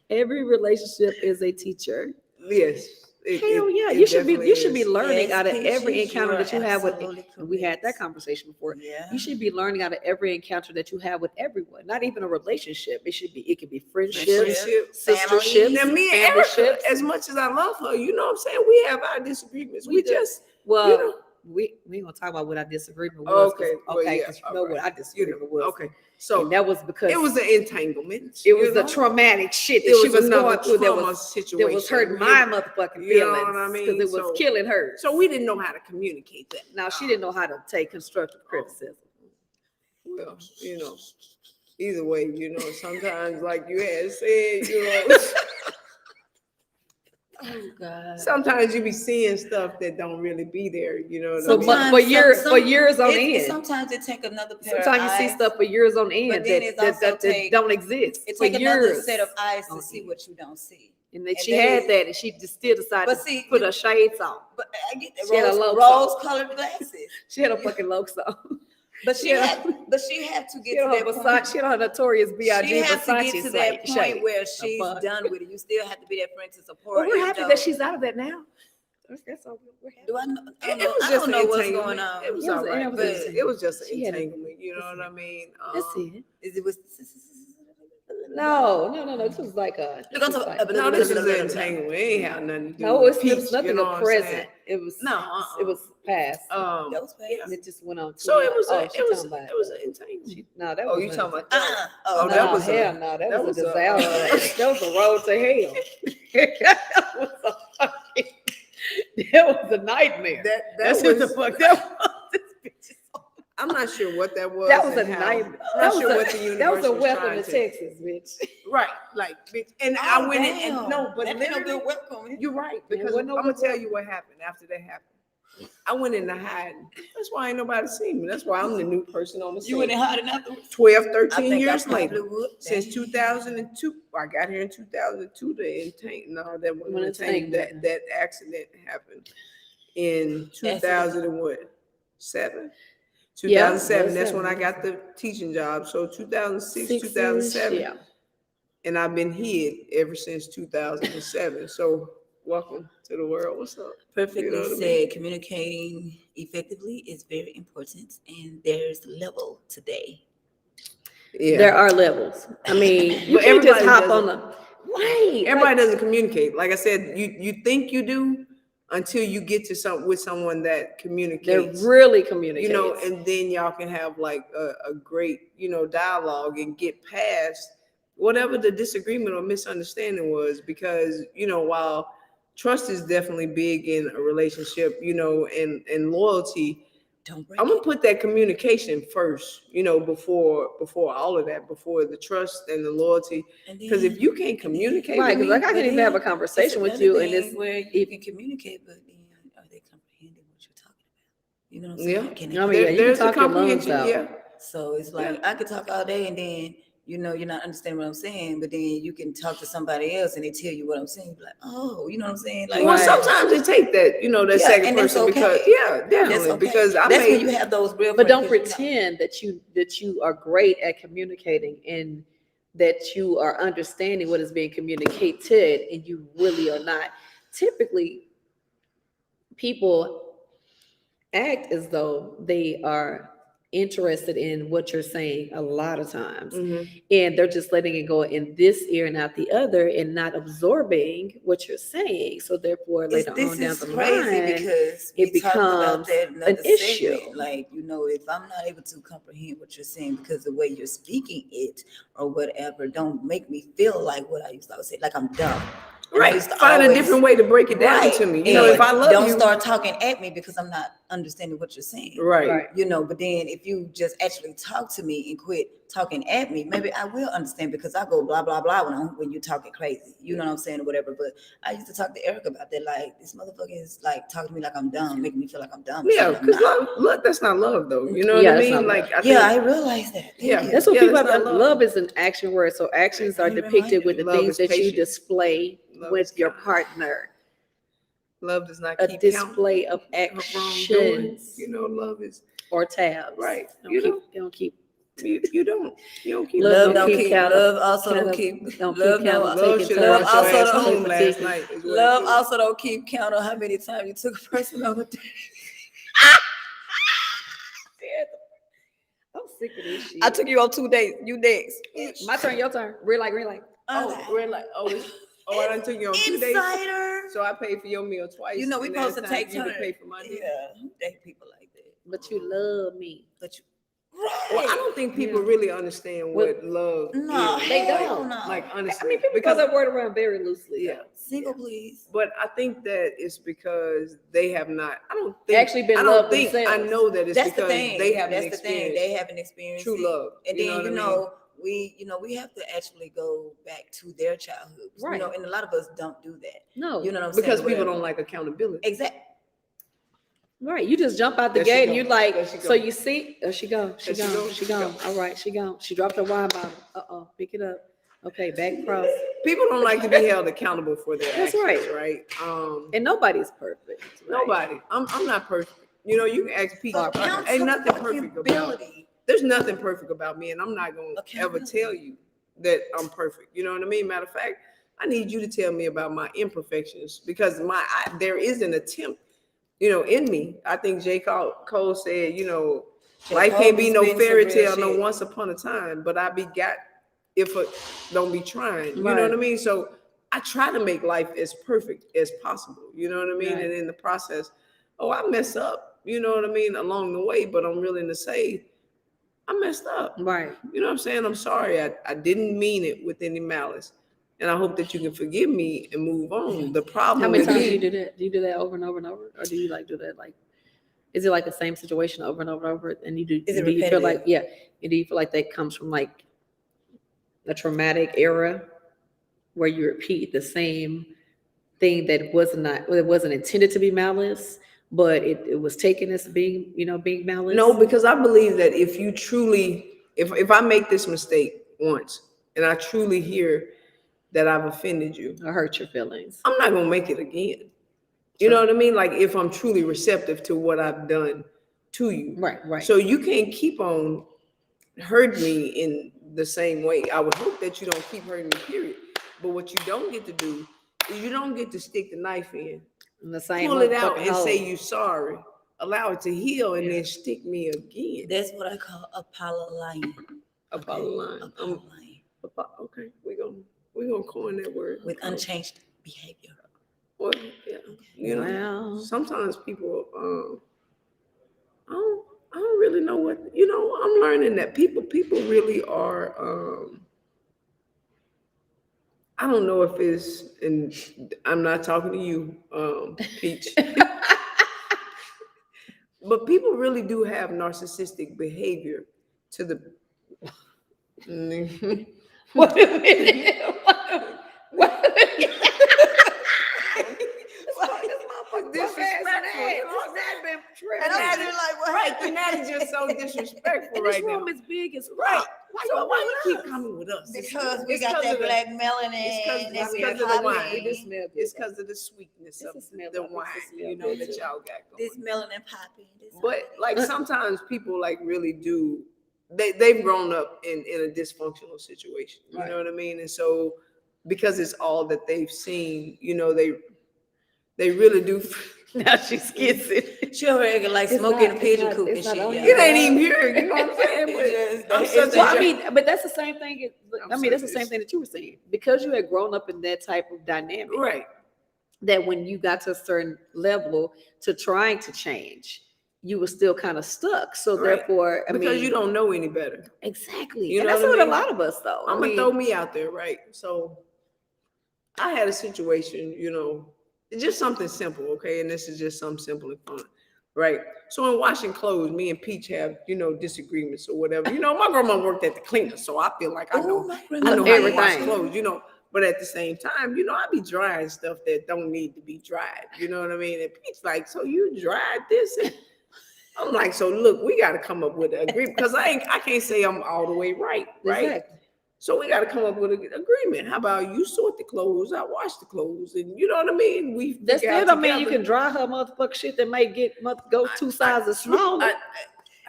every relationship is a teacher. Yes. Hell yeah, it you should be definitely learning Yes, out of every Peaches, encounter you that you are have with. absolutely And we had that correct. conversation before. Yeah. You should be learning out of every encounter that you have with everyone, not even a relationship. It could be friendships, Friendship, sisterships, Now, me and family Erica, ships. as much as I love her, you know what I'm saying? We have our disagreements. We We do. just, Well, you know. we ain't gonna talk about what our disagreement was. Okay, well, Okay, yeah, because you all know right. what our disagreement was. Okay, so And that was because it was an entanglement. it was you the know? traumatic shit that It she was was another going through that trauma was situation. hurting my motherfucking you know feelings what I because mean? it was So- killing her. So we didn't know how to communicate that. Now she didn't know how to take constructive criticism. Well, you know, either way, you know, sometimes like you had said, you know, Oh God. sometimes you be seeing stuff that don't really be there, you know. So what I mean? for years on end. Sometimes it take another pair of Sometimes you see eyes. stuff for years on end But then that, it's that, also that, that take- don't exist. It for take another years set of eyes to on see end. what you don't see. And then And she they- had that, and she just still decided But to see, put you- her shades on. But I get She had a the low rose-colored glasses. She had a fucking Lokes on. But She had she had to She get to had that her point. She had her notorious B.I.G. She had to Versace get to that point shade. where A she's fuck. done with it. You still have to be that friend to support. But we're even happy though- that she's out of that now. That's all we're happy. Do I know? I don't It know, was I just don't an know what's entanglement. going on. It was It was- all right, it was but an it was just an She had a- entanglement. You know what I mean? That's it. Is it was? No. This was like a. Look, I'm this was talking- like- No, this was an entanglement. It ain't had nothing to do No, with it peach, was nothing you know of what I'm present. saying? It was No, It was past. Um, That was yeah. And it just went on. So it was Oh, a, she it was talking about it was an entanglement. No, that Oh, was you talking about that? Oh, that was hell a- no, that that was was a a, disaster. That was a road to hell. That was a fucking. That was a nightmare. That's what the fuck that was. This bitch is so- I'm not sure what that was. That was a and how- nightmare. I'm not sure what the universe That was a was welcome trying to Texas, bitch. Right, like, bitch. And I went in and no, but that ain't no literally, good welcome. you're right, Yeah, because wasn't no I'm gonna good tell welcome. you what happened after that happened. I went in to hide. That's why ain't nobody seen me. That's why I'm the new person on the scene. You went in hiding afterwards. 12, I 13 think years I probably later. would. Since 2002, I got here in 2002. No, that wasn't When an it's entanglement. That accident happened in 2000 and what? 7? 2007. That's when I got the teaching job. So 2006, 2007. Yeah. And I've been hid ever since 2007. So welcome to the world. What's up? Perfectly You know what I said. mean? Communicating effectively is very important, and there's level today. Yeah. There are levels. I mean, you But can't just everybody hop doesn't- on the right. Everybody doesn't communicate. Like I said, you think you do until you get to with someone that communicates. They're really communicating. You know, and then y'all can have like a great, you know, dialogue and get past whatever the disagreement or misunderstanding was. Because, you know, while trust is definitely big in a relationship, you know, and loyalty, Don't break I'm gonna it. put that communication first, you know, before all of that, before the trust and the loyalty. And Because then- if you can't communicate, right, with because me, like I but can even have a then conversation with another you, and thing it's where you can communicate, but then are they comprehending what you're talking about? You know what I'm saying? Yeah. Can I mean, yeah, you can there's a talk your lungs comprehension. out. Yeah. So it's like I could talk all day, and then you know you're not understanding what I'm saying, but then you can talk to somebody else and they tell you what I'm saying. You're like, oh, you know what I'm saying? Like, Well, Right. sometimes they take that, you know, that Yeah, second and that's person because, okay. yeah, that's definitely. okay. Because I That's when made, you have those real. but don't friends, 'cause you know- pretend that you are great at communicating and that you are understanding what is being communicated, and you really are not. Typically, people act as though they are interested in what you're saying a lot of times, Mhm. and they're just letting it go in this ear and out the other and not absorbing what you're saying. So therefore later This on down is the crazy line, because it we talked about becomes that in another an issue. segment. Like, you know, if I'm not able to comprehend what you're saying because the way you're speaking it or whatever, don't make me feel like what I used to always say, like I'm dumb. And I Right. used to Find a always- different way to break it down Right. to me. You know, if I love don't you. start talking at me because I'm not understanding what you're saying. Right. Right. You know, but then if you just actually talk to me and quit talking at me, maybe I will understand because I go blah blah blah when you're talking crazy. You know what I'm saying or whatever. But I used to talk to Eric about that. Like, this motherfucker is like talking to me like I'm dumb, making me feel like I'm dumb. Yeah, I'm because not. love, that's not love though. You know Yeah, what I that's mean? not Like, love. I Yeah, think I realize that. Thank Yeah. you. That's what Yeah, people that's have. not Love is an action word. So actions are You depicted reminded with the Love things is that you patient. display Love with is your kind. partner. love does not A keep display of count of wrongdoing. actions You know, love is or tabs. right. They don't You keep, know, they don't keep You don't keep Love Love don't don't keep keep. count. Love also Count don't up- keep. don't Love keep count. no. Love Taking should time. have Love brought your also ass don't- home Play last particular. night. Is what it Love is. also don't keep count on how many times you took a person on a date. I'm sick of this shit. I took you on 2 dates. You next. My turn, your turn. Red light, green light. Oh, we're like, I done took you on 2 days. Insider. So I paid for your meal twice. You know we and supposed that to time take you to turns. pay for my meal. Yeah, date people like that. But you love me. But you, Well, I don't think people Yeah. really understand what love No, is. They hell don't. no. Like honestly, I mean, people because throw that word around very loosely. yeah. Single, please. But I think that it's because they have not. I don't think Actually been I don't loved think I themselves. know that it's That's the because thing. they haven't That's the thing. experienced They haven't experienced true it. love. And You then know what I mean? we have to actually go back to their childhood. Right. And a lot of us don't do that. No. You know what I'm Because saying? people don't like accountability. Exactly. Right. You just jump out the There she gate and go. you're like, There she so go. you see, there she go. She There she gone. go. She gone. All right, she gone. She dropped her wine bottle. Pick it up. Okay, back across. People don't like to be held accountable for their That's actions, right. right? And nobody's perfect. Right? Nobody. I'm not perfect. You know, you can ask Pete. Ain't nothing perfect about. Accountability. There's nothing perfect about me, and I'm not gonna ever tell you that I'm perfect. You know what I mean? Matter of fact, I need you to tell me about my imperfections because there is an attempt, in me. I think J. Cole said, life can't be no fairy tale, no once upon a time, but I be got if a don't be trying. You know what I mean? So I try to make life as perfect as possible. You know what I mean? Right. And in the process, I mess up. You know what I mean? Along the way, but I'm willing to say I messed up. Right. You know what I'm saying? I'm sorry. I didn't mean it with any malice. And I hope that you can forgive me and move on. The problem How many with times me- do you do that? Do you do that over and over and over? Or do you do that is it like the same situation over and over and over? And you do Is it do you feel like repetitive? and do you feel like that comes from like a traumatic era where you repeat the same thing that wasn't intended to be malice, but it was taken as being malice? No, because I believe that if you truly, if I make this mistake once and I truly hear that I've offended you, Or hurt your feelings. I'm not gonna make it again. You know what I mean? Like if I'm truly receptive to what I've done to you. Right. So you can't keep on hurting me in the same way. I would hope that you don't keep hurting me, period. But what you don't get to do is you don't get to stick the knife in, The same pull it out motherfucking and hole. say you're sorry, allow it to heal, and then stick me again. That's what I call apologizing. Apologize. Okay, we're gonna coin that word With unchanged behavior. Well, yeah, Wow. sometimes people, I don't really know what, I'm learning that people really are, I don't know if it's, and I'm not talking to you, Peach, but people really do have narcissistic behavior to the, Wait a minute. And I'm sitting like, what? Right, and that is just so disrespectful And this right now. room is big as Right. fuck. So why you keep coming with us? Because we It's got 'cause that of the- black melanin. It's and because we're of the wine. popping. It smell good. It's because of the sweetness It's of a smell the good. wine, It's a smell that good. y'all got going. This melanin popping. This But like sometimes people like really do, they've grown up in a dysfunctional situation. You Right. know what I mean? And so because it's all that they've seen, they really do. Now she gets it. she over here like It's smoking not- a pigeon it's coop not- and it's shit. not on Yeah. It ain't even here. You know what I'm saying? But It's I'm just- such it's a Well, I jerk. mean, but that's the same thing. I'm I mean, that's the sorry, same thing that you were saying. Because you had grown up in that type of dynamic, Right. that when you got to a certain level to trying to change, you were still kind of stuck. So Right. therefore, Because you don't know any better. exactly. You And know that's what I what a mean? lot of us though. I'm gonna throw me out there, right? So I had a situation, it's just something simple, okay? And this is just something simple and fun, right? So in washing clothes, me and Peach have, disagreements or whatever. My grandma worked at the cleaner, so I feel like I know, my I know how to wash everything. clothes, But at the same time, I be drying stuff that don't need to be dried. You know what I mean? And Pete's like, so you dried this? And I'm like, so look, we got to come up with an agreement because I can't say I'm all the way right, right? Exactly. So we got to come up with an agreement. How about you sort the clothes, I wash the clothes, and you know what I mean? We That figure out still don't mean you together. can dry her motherfucker shit that may go 2 sizes smaller.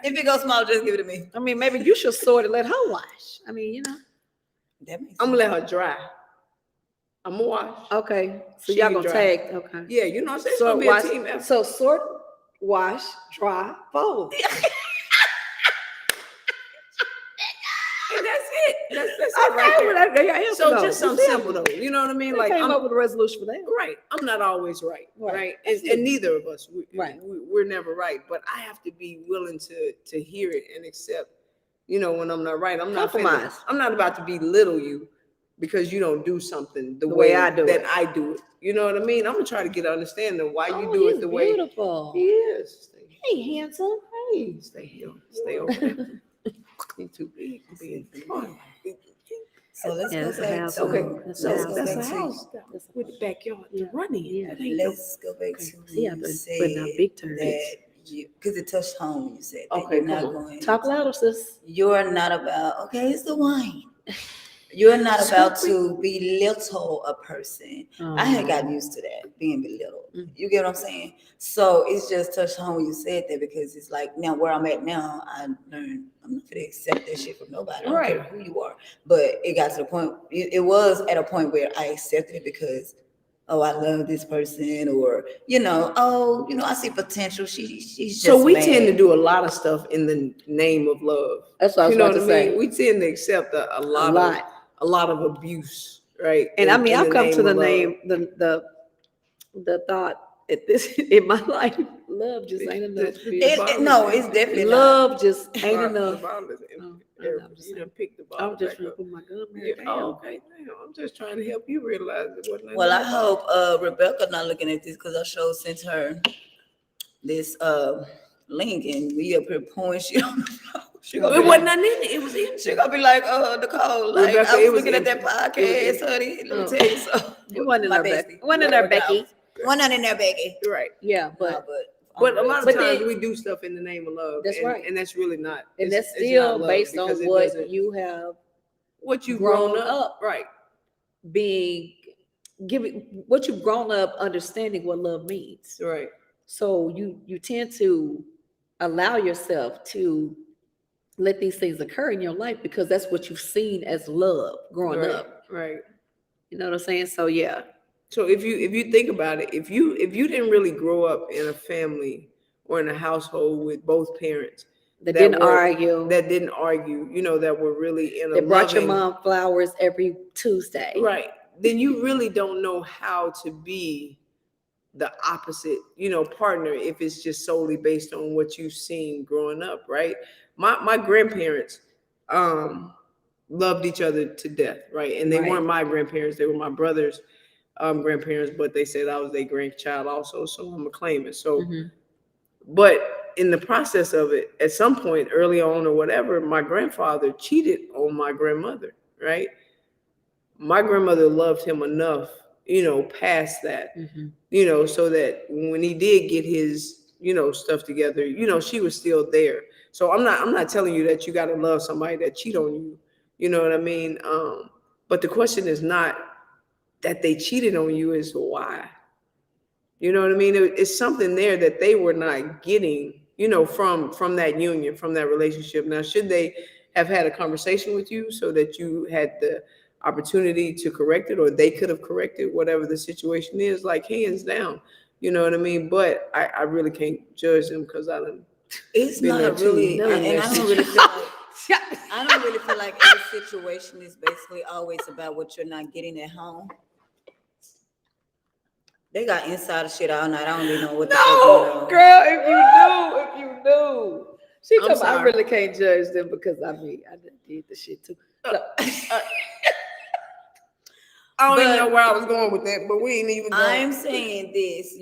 If it goes small, just give it to me. I mean, maybe you should sort it, let her wash. I mean, That makes I'm sense. gonna let her dry. I'm gonna wash. Okay, so She y'all can gonna dry. tag, okay. Yeah, you know what I'm saying? It's Sort, gonna be a wash, team effort. so sort, wash, dry, fold. And that's it. That's it Okay, right there. well, that answer So though. just something It's simple though. You know what I mean? They Like came I'm up with a resolution for that. right. I'm not always right. Right. Right. And neither of us. Right. We're never right. But I have to be willing to hear it and accept, when I'm not right. I'm not Compromise. I'm not about to belittle you because you don't do something the way way I do that it. I do it. You know what I mean? I'm gonna try to get an understanding of why you do he's it the way beautiful. he is. Hey, handsome. Hey. Stay here. Stay over there. You too big to be in. So let's Yeah, go it's a back house. to Okay, That's so a house. that's a back to- house with the backyard to run in. Yeah. That ain't no- Let's go back to See, when I've you been said putting out big turds. that you, because it touched home when you said that Okay, you're not come on. going. Talk louder, sis. You're not about, okay, it's the wine. You're not about to belittle a person. I had gotten used to that, being belittled. Mm. You get what I'm saying? So it's just touched home when you said that, because it's like, now where I'm at now, I learned I'm not gonna accept that shit from nobody. I don't Right. care who you are. But it got to the point, it was at a point where I accepted it because, oh, I love this person, or, I see potential. She's just So we mad. tend to do a lot of stuff in the name of love. That's what I was You know about what to I say. mean? We tend to accept a lot of abuse, right? And I mean, in I've come to the of love. name, the thought at this in my life, love just ain't enough. No, it's definitely not. Love just ain't The enough. bottle is empty. Oh, I Eric, know, I'm just you saying. done picked the bottle I'm just back trying to up. put my gum Yeah, here. oh, okay, damn. I'm just trying to help you realize it wasn't. Well, I nothing about hope Rebecca not looking at this, because I sure sent her this link, and we up here pouring shit on the floor. She it. gonna It be wasn't like, nothing in it. It was empty. she gonna be like, Nicole, like, Rebecca, I it was was looking at that empty. It was podcast, honey. Let me Oh. tell you something. It wasn't in My there, Becky. bestie. It wasn't in there, Whatever Becky. else. Wasn't in there, Becky. Right. Yeah, But But a lot of But times then- we do stuff in the name of love. That's and, right. And that's really not. and it's- that's it's still not love based on because it what doesn't- you have what you've grown grown up. up. Right. being what you've grown up understanding what love means. Right. So you tend to allow yourself to let these things occur in your life because that's what you've seen as love growing Right. up. Right. You know what I'm saying? So yeah. So if you think about it, if you didn't really grow up in a family or in a household with both parents That didn't were- argue. that didn't argue, that were really in a They brought your loving- mom flowers every Tuesday. right, then you really don't know how to be the opposite, partner if it's just solely based on what you've seen growing up, right? My grandparents loved each other to death, right? And they Right. weren't my grandparents, they were my brother's grandparents, but they said I was their grandchild also, so I'm gonna claim it. So Mhm. but in the process of it, at some point early on or whatever, my grandfather cheated on my grandmother, right? My grandmother loved him enough, past that, Mhm. so that when he did get his, stuff together, she was still there. So I'm not telling you that you got to love somebody that cheat on you. You know what I mean? But the question is not that they cheated on you, is why. You know what I mean? It's something there that they were not getting, from that union, from that relationship. Now, should they have had a conversation with you so that you had the opportunity to correct it, or they could have corrected whatever the situation is, like hands down, you know what I mean? But I really can't judge them because I don't. it's been there not too. really, Been and there I too. don't really feel like. I don't really feel like every situation is basically always about what you're not getting at home. They got insider shit all night. I don't even know what the fuck going No, on. girl, if you knew. She I'm told me I sorry. really can't judge them because I did the shit too. So, I don't even But- know where I was going with that, but we ain't even going. I'm saying this,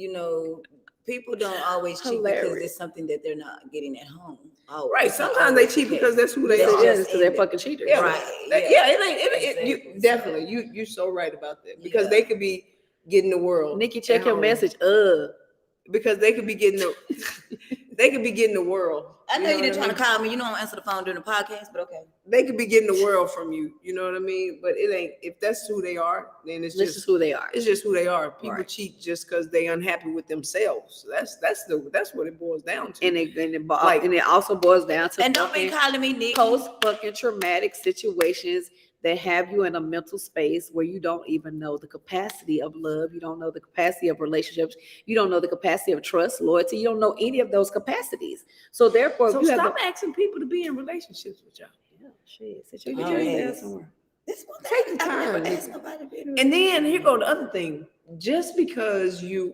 people don't always cheat because Hilarious. it's something that they're not getting at home. Always. Right. It's not Sometimes they always cheat the because case. that's who they That's are. yeah, just because they're in fucking cheaters. Yeah, Right. Yeah, it ain't. You Exactly. definitely. You're so right about that because Yeah. they could be getting the world. Nikki, check at your home. message. Because they could be getting the They could be getting the world. I know you didn't try what to call me. You don't answer the phone during the podcast, but okay. They could be getting the world from you. You know what I mean? But it ain't. If that's who they are, then it's This is who they are. It's just who they are. People Right. cheat just because they unhappy with themselves. That's what it boils down to. And it also boils down to And don't be calling me Nikki. post fucking traumatic situations that have you in a mental space where you don't even know the capacity of love, you don't know the capacity of relationships, you don't know the capacity of trust, loyalty, you don't know any of those capacities. So therefore, So you stop asking people to be in relationships with y'all. yeah, shit, sit your Oh, ass yes. somewhere. This one Take the thing, I never time. asked nobody to be in a And then here go the other thing. Just because you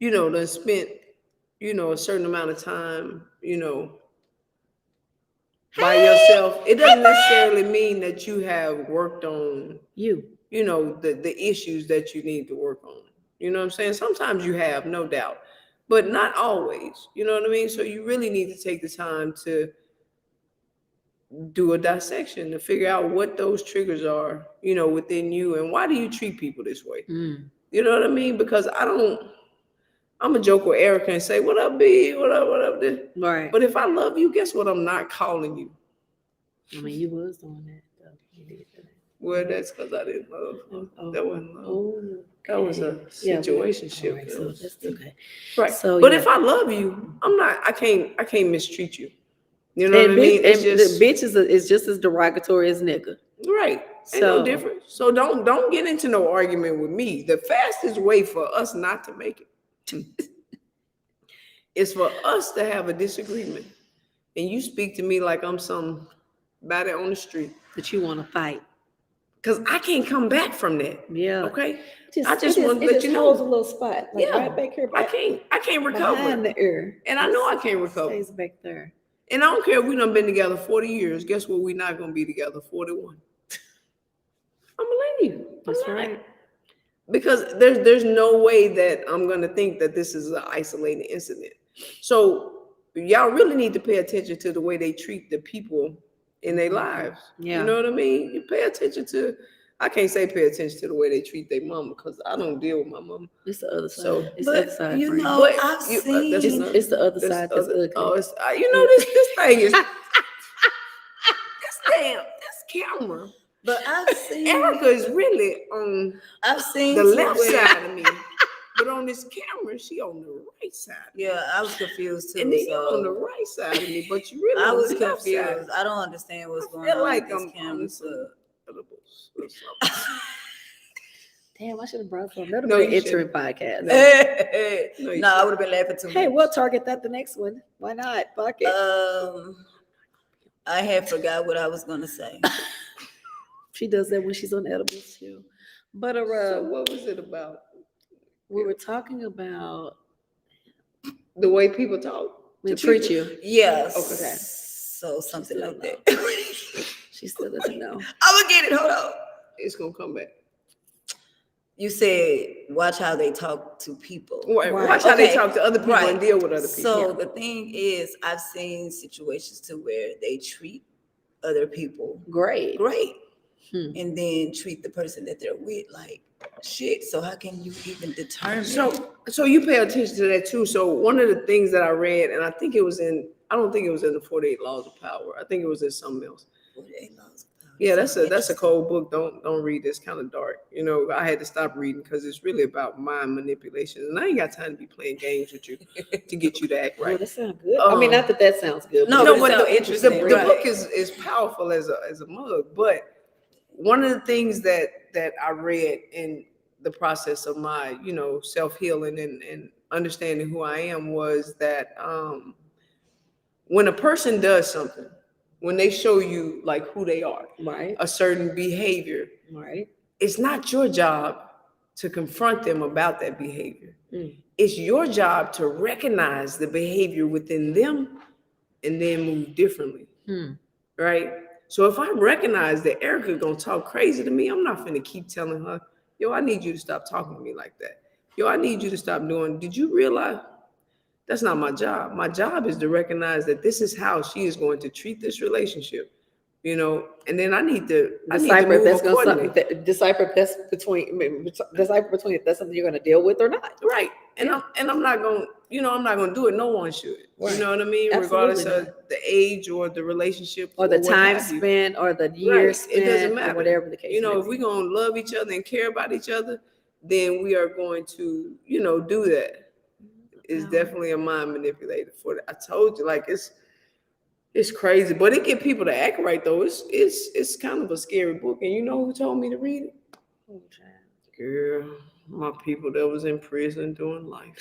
done spent, a certain amount of time, by yourself, it doesn't necessarily mean that you have worked on, the issues that you need to work on. You know what I'm saying? Sometimes you have, no doubt, but not always. You know what I mean? So you really need to take the time to do a dissection to figure out what those triggers are, within you, and why do you treat people this way? Mm. You know what I mean? Because I'm a joke with Erica and say, what up, B? What up, this? Right. But if I love you, guess what? I'm not calling you. I mean, you was doing that though. You did that. Well, that's because I didn't love. Oh, That wasn't love. oh, That was a yeah, situationship. all right, so that's okay. Right. So, but yeah. if I love you, I can't mistreat you. You know And what I mean? It's and just the bitch is just as derogatory as nigga. right. Ain't no difference. So don't get into no argument with me. The fastest way for us not to make it is for us to have a disagreement, and you speak to me like I'm some body on the street, That you want to fight. because I can't come back from that. Yeah. Okay. Just, I just want to let you know. holds a little spot, like Yeah. right back here. I can't recover. Behind the ear. And I know I can't recover. Stays back there. And I don't care if we done been together 40 years. Guess what? We're not gonna be together 41. I'm gonna let you. That's I'm not. right. Because there's no way that I'm gonna think that this is an isolated incident. So y'all really need to pay attention to the way they treat the people in their lives. Yeah. You know what I mean? You pay attention to. I can't say pay attention to the way they treat their mama, because I don't deal with my mama. It's the other side. So, It's the other side. you friend. know, But I've you- seen. that's It's the other side that's ugly. Oh, it's this thing is this camera. But I've seen. Erica is really on I've seen the left where- side of me, but on this camera, she on the right side. Yeah, I was confused too. And then you're on the So right side of me, but you really I on was the left side. confused. I don't understand what's I going feel on like with this I'm camera. on So. some edibles or something. Damn, I should have brought some. That'll No, be an you interim podcast. No, you No, I would have been laughing too Hey, much. we'll target that the next one. Why not? Fuck it. I had forgot what I was gonna say. She does that when she's on edibles too. But So what was it about? we were talking about The way people talk we to treat people? you. Yes. Okay. So something still like know. that. She still doesn't know. I'm gonna get it. Hold on. It's gonna come back. You said watch how they talk to people. Right. Right. Watch how they Okay. talk to other people Right. and deal with other people. So the thing is, I've seen situations to where they treat other people Great. great, Hmm. and then treat the person that they're with like shit. So how can you even determine? So you pay attention to that too. So one of the things that I read, and I don't think it was in the 48 Laws of Power. I think it was in something else. Yeah, that's a cold book. Don't read this, kind of dark. I had to stop reading because it's really about mind manipulation, and I ain't got time to be playing games with you to get you to act Oh, right. that sounds good. I mean, not that sounds good. No, but but it the- sounds interesting. The Right. book is powerful as a mug, but one of the things that I read in the process of my self-healing and understanding who I am was that when a person does something, when they show you like who they are, Right. a certain behavior, Right. it's not your job to confront them about that behavior. Mm. It's your job to recognize the behavior within them and then move differently. Hmm. Right? So if I recognize that Erica gonna talk crazy to me, I'm not gonna keep telling her, yo, I need you to stop talking to me like that. Yo, I need you to stop doing. Did you realize that's not my job? My job is to recognize that this is how she is going to treat this relationship, and then I need to Decipher if move that's going accordingly. to decipher if that's between if that's something you're going to deal with or not. Right. And I'm not going I'm not gonna do it. No one should. Right. You know what I mean? Absolutely Regardless of the age or the relationship or the what time have you. spent or the Right. years It doesn't spent matter. or whatever the case. You know, may if be. we're gonna love each other and care about each other, then we are going to, do that. It's definitely a mind manipulator for that. I told you, like it's crazy, but it get people to act right though. It's kind of a scary book, and you know who told me to read it? Oh, child. Girl, my people that was in prison doing life.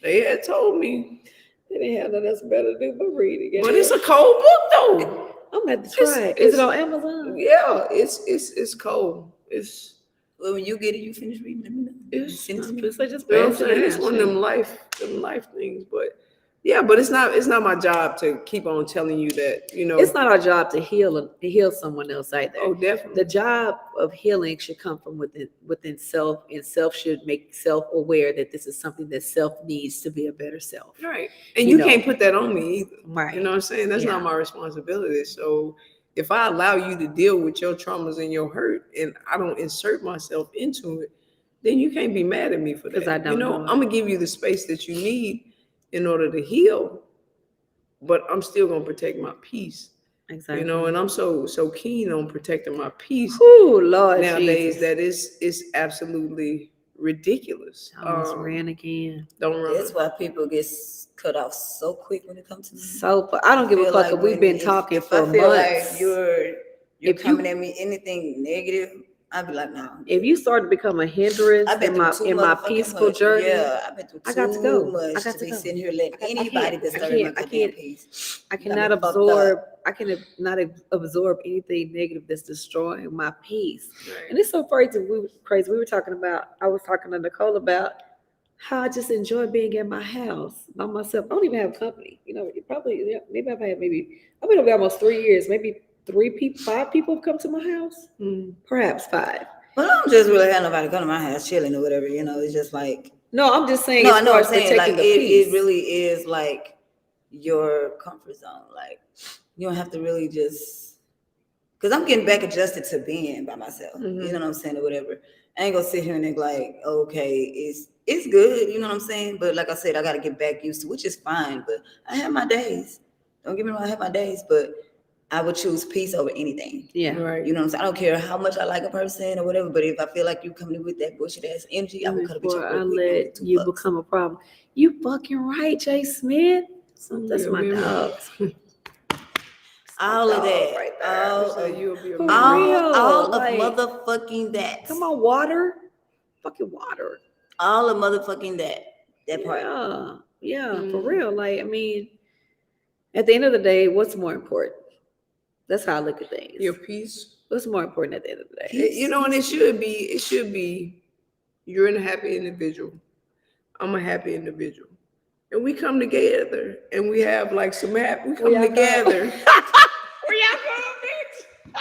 They had told me. They didn't have nothing else better to do but read it. But it's a cold book though. I'm at the try. Is it on Amazon? Yeah, it's cold. Well, when you get it, you finish reading. Let me know. Send it to me. Just You know what I'm pass it saying? It's down, one of shit. them life things. But yeah, but it's not my job to keep on telling you that, It's not our job to heal someone else either. Oh, definitely. The job of healing should come from within self, and self should make self aware that this is something that self needs to be a better self. Right. And You you know. can't put that on me either. Right. You know what I'm saying? That's not Yeah. my responsibility. So if I allow you to deal with your traumas and your hurt and I don't insert myself into it, then you can't be mad at me for that. 'Cause I don't know it. I'm gonna give you the space that you need in order to heal, but I'm still gonna protect my peace. Exactly. And I'm so keen on protecting my peace Oh Lord nowadays Jesus. that it's absolutely ridiculous. I almost ran again. Don't run. That's why people get cut off so quick when it comes to me. So I don't give a feel fuck like if we've when- been if- talking if for I feel months. like you're If you- coming at me anything negative, I'd be like, no. If you start to become a hindrance I've been in through my motherfucking peaceful much. journey, Yeah, I've been through I got to too go. much I got to to be go. sitting here letting I anybody can't- disturb I my can't- goddamn peace. I You got me cannot fucked absorb. up. I cannot absorb anything negative that's destroying my peace. Right. And it's so crazy. We were talking about. I was talking to Nicole about how I just enjoy being at my house by myself. I don't even have company. Maybe I've been over almost 3 years. Maybe 5 people have come to my house. Perhaps 5. But I don't just really have nobody come to my house chilling or whatever. It's just like. No, I'm just saying. No, as I know far what as I'm saying. protecting Like the peace. it really is like your comfort zone. Like you don't have to really just. Because I'm getting back adjusted to being by myself. Mhm. You know what I'm saying, or whatever. I ain't gonna sit here and think like, okay, it's good. You know what I'm saying? But like I said, I gotta get back used to, which is fine. But I have my days. Don't get me wrong, I have my days, but I would choose peace over anything. Yeah. Right. You know what I'm saying? I don't care how much I like a person or whatever, but if I feel like you coming in with that bullshit ass energy, I will cut a bitch Before up I real quick and let get you 2 bucks. become a problem. You fucking right, Jay Smith. That's my dog. All of that. Right there. all So of, you'll be a For man. real. all of like- motherfucking that. Come on, water. Fucking water. All of motherfucking that. That part. Yeah, for Mm. real. Like, I mean, at the end of the day, what's more important? That's how I look at things. Your peace. What's more important at the end of the day? Peace. And it should be you're a happy individual. I'm a happy individual. And we come together and we have like some happy, we come y'all together. Where y'all going, bitch?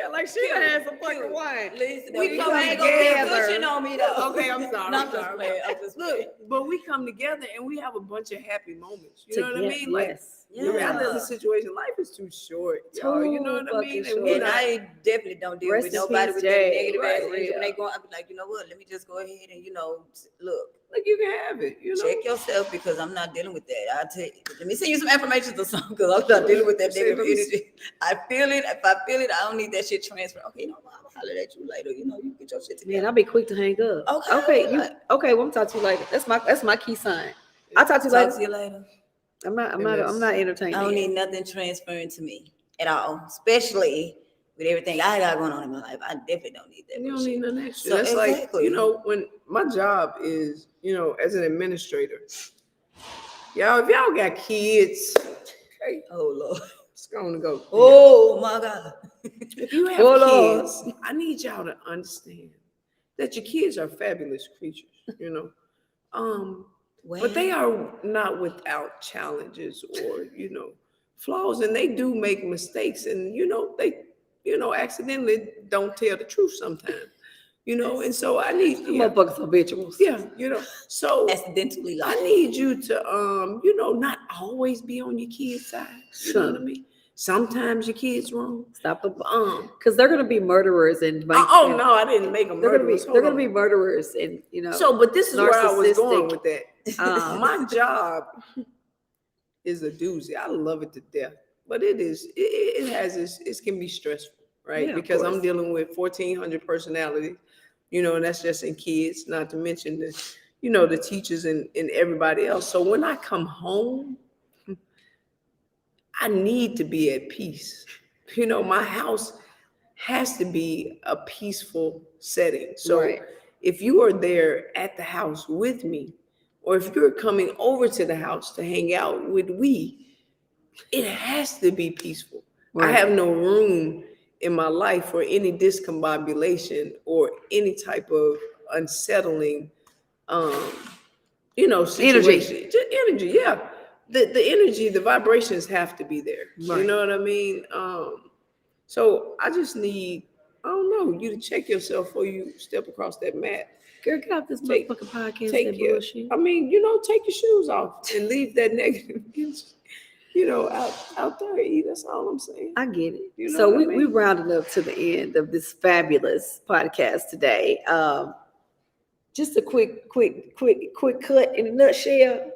Yeah, like she done had some fucking wine. Listen, We you come ain't gonna be together. pushing on me though. Okay, I'm sorry. No, I'm I'm just sorry. playing. I'm just playing. Look, but we come together and we have a bunch of happy moments. You know what I mean? Like Yes. regardless of the situation, life is too short. Y'all, you know Too what I mean? fucking And we And short. not- I definitely don't deal Rest with in nobody peace, with Jay. that negative Right, ass energy. When yeah. they go, I'll be like, you know what? Let me just go ahead and look, like you can have it. You know. check yourself because I'm not dealing with that. I'll tell you. Let me send you some affirmations or something because I'm not dealing with that Say, negative let me energy. I feel it. If I feel it, I don't need that shit transferred. Okay, you know what? I'll holler at you later. You get your shit together. Man, I'll be quick to hang up. Okay, Okay, well, I'm talking to you later. That's my key sign. I'll talk to you Talk later. to you later. I'm not And entertaining. I don't it. need nothing transferring to me at all, especially with everything I got going on in my life. I definitely don't need that. You don't bullshit. need nothing extra. So That's exactly. like, when my job is, as an administrator, if y'all got kids, okay, Oh Lord. it's going to go. Oh my God. If you have Oh, Lord. kids, I need y'all to understand that your kids are fabulous creatures, but they are not without challenges or, flaws, and they do make mistakes, and, they, accidentally don't tell the truth sometimes, and so I need, Motherfuckers habituals. so accidentally I like need you to, not always be on your kid's side. You know what I mean? Sometimes your kid's wrong. Stop it. Because they're going to be murderers and Oh no, I didn't make them murderers. they're going to be murderers and So, but this is where I was going narcissistic. with that. My job is a doozy. I love it to death, but it has it can be stressful, right? Yeah, of because I'm course. dealing with 1,400 personalities, and that's just in kids, not to mention the teachers and everybody else. So when I come home, I need to be at peace. My house has to be a peaceful setting. So Right. if you are there at the house with me, or if you're coming over to the house to hang out with it has to be peaceful. I Right. have no room in my life for any discombobulation or any type of unsettling, situation. Just energy, yeah. The energy, the vibrations have to be there. You Right. know what I mean? So I just need, I don't know, you to check yourself before you step across that mat. Girl, get off this Take- motherfucking podcast. Take That your, bullshit. I mean, take your shoes off and leave that negative, out there. That's all I'm saying. I get it. You know So what I we mean? rounded up to the end of this fabulous podcast today. Just a quick cut in a nutshell.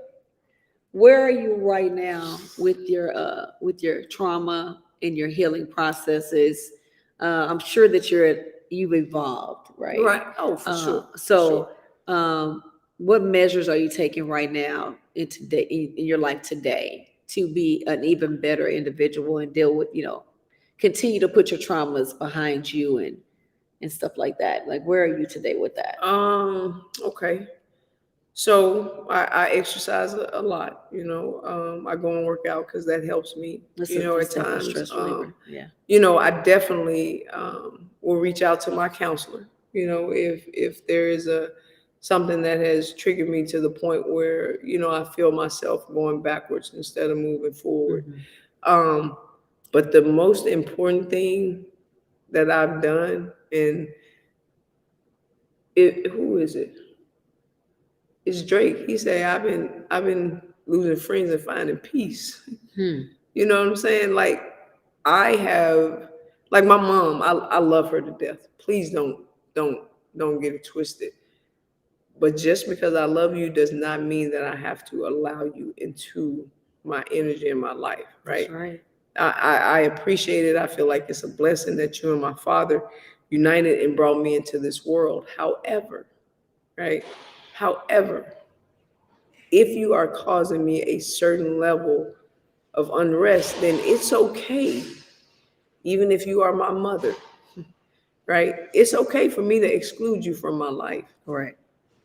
Where are you right now with your trauma and your healing processes? I'm sure that you've evolved, right? Right. Oh, for sure. So, what measures are you taking right now in your life today to be an even better individual and deal with, continue to put your traumas behind you and stuff like that? Like, where are you today with that? Okay. So I exercise a lot, I go and work out because that helps me, at times. Stress reliever. Yeah. I definitely will reach out to my counselor, if there is something that has triggered me to the point where, I feel myself going backwards instead of moving forward. Mhm. But the most important thing that I've done, and who is it? It's Drake. He said, I've been losing friends and finding peace. You know what I'm saying? Like, I have, like, my mom, I love her to death. Please don't get it twisted. But just because I love you does not mean that I have to allow you into my energy in my life, right? That's right. I appreciate it. I feel like it's a blessing that you and my father united and brought me into this world. However, if you are causing me a certain level of unrest, then it's okay. Even if you are my mother, right? It's okay for me to exclude you from my life. Right.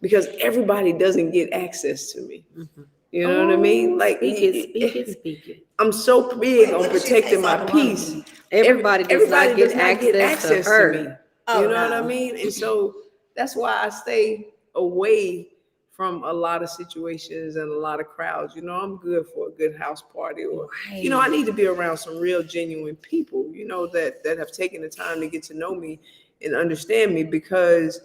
Because everybody doesn't get access to me. Mhm. You know what I mean? Like, speak it. I'm so big on protecting my peace. Everybody does not get access to her. me. Oh, You know what I no. mean? And so that's why I stay away from a lot of situations and a lot of crowds. I'm good for a good house party, or I need to be around some real genuine people, that have taken the time to get to know me and understand me, because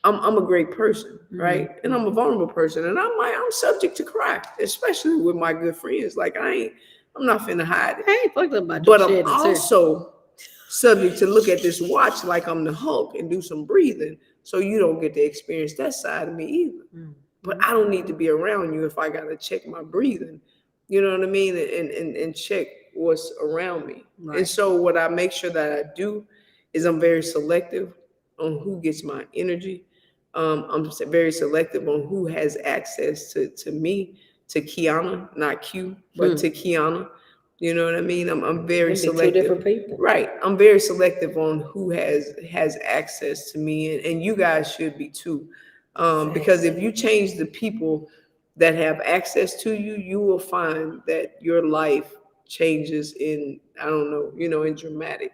I'm a great person, right? And I'm a vulnerable person, and I'm subject to cry, especially with my good friends. Like, I'm not finna hide it. I ain't fucked up about But your I'm shit. also subject to look at this watch like I'm the Hulk and do some breathing, so you don't get to experience that side of me either. But I don't need to be around you if I gotta check my breathing, you know what I mean, and check what's around me. Right. And so what I make sure that I do is I'm very selective on who gets my energy. I'm very selective on who has access to me, to Kiana, not Q, but to Kiana. You know what I mean? I'm very Can be selective. two different people. Right. I'm very selective on who has access to me, and you guys should be too. Because if you change the people that have access to you, you will find that your life changes in, I don't know, in dramatic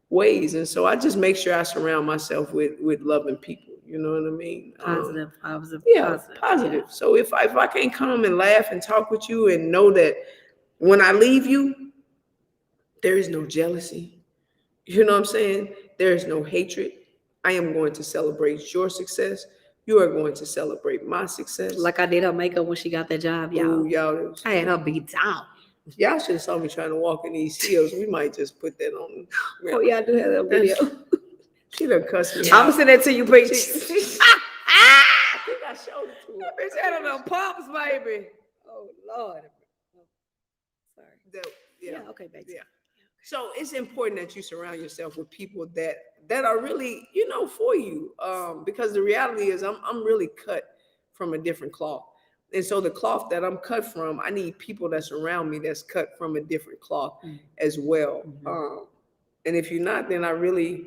ways. And so I just make sure I surround myself with loving people. You know what I mean? Positive. Yeah, positive. So if I can't come and laugh and talk with you and know that when I leave you, there is no jealousy. You know what I'm saying? There is no hatred. I am going to celebrate your success. You are going to celebrate my success. Like I did her makeup when she got that job, y'all. Ooh, y'all. I had her beat down. Y'all should have saw me trying to walk in these heels. We might just put that on. Oh yeah, I do have that video. She done cussed me I'm out. gonna send that to you, Peach. I think I showed it to her. Bitch had on them pumps, baby. Oh Lord. Oh, sorry. Yeah. Okay, baby. Yeah. So it's important that you surround yourself with people that are really, you know, for you. Because the reality is I'm really cut from a different cloth. And so the cloth that I'm cut from, I need people that's around me that's cut from a different cloth as well. And if you're not, then I really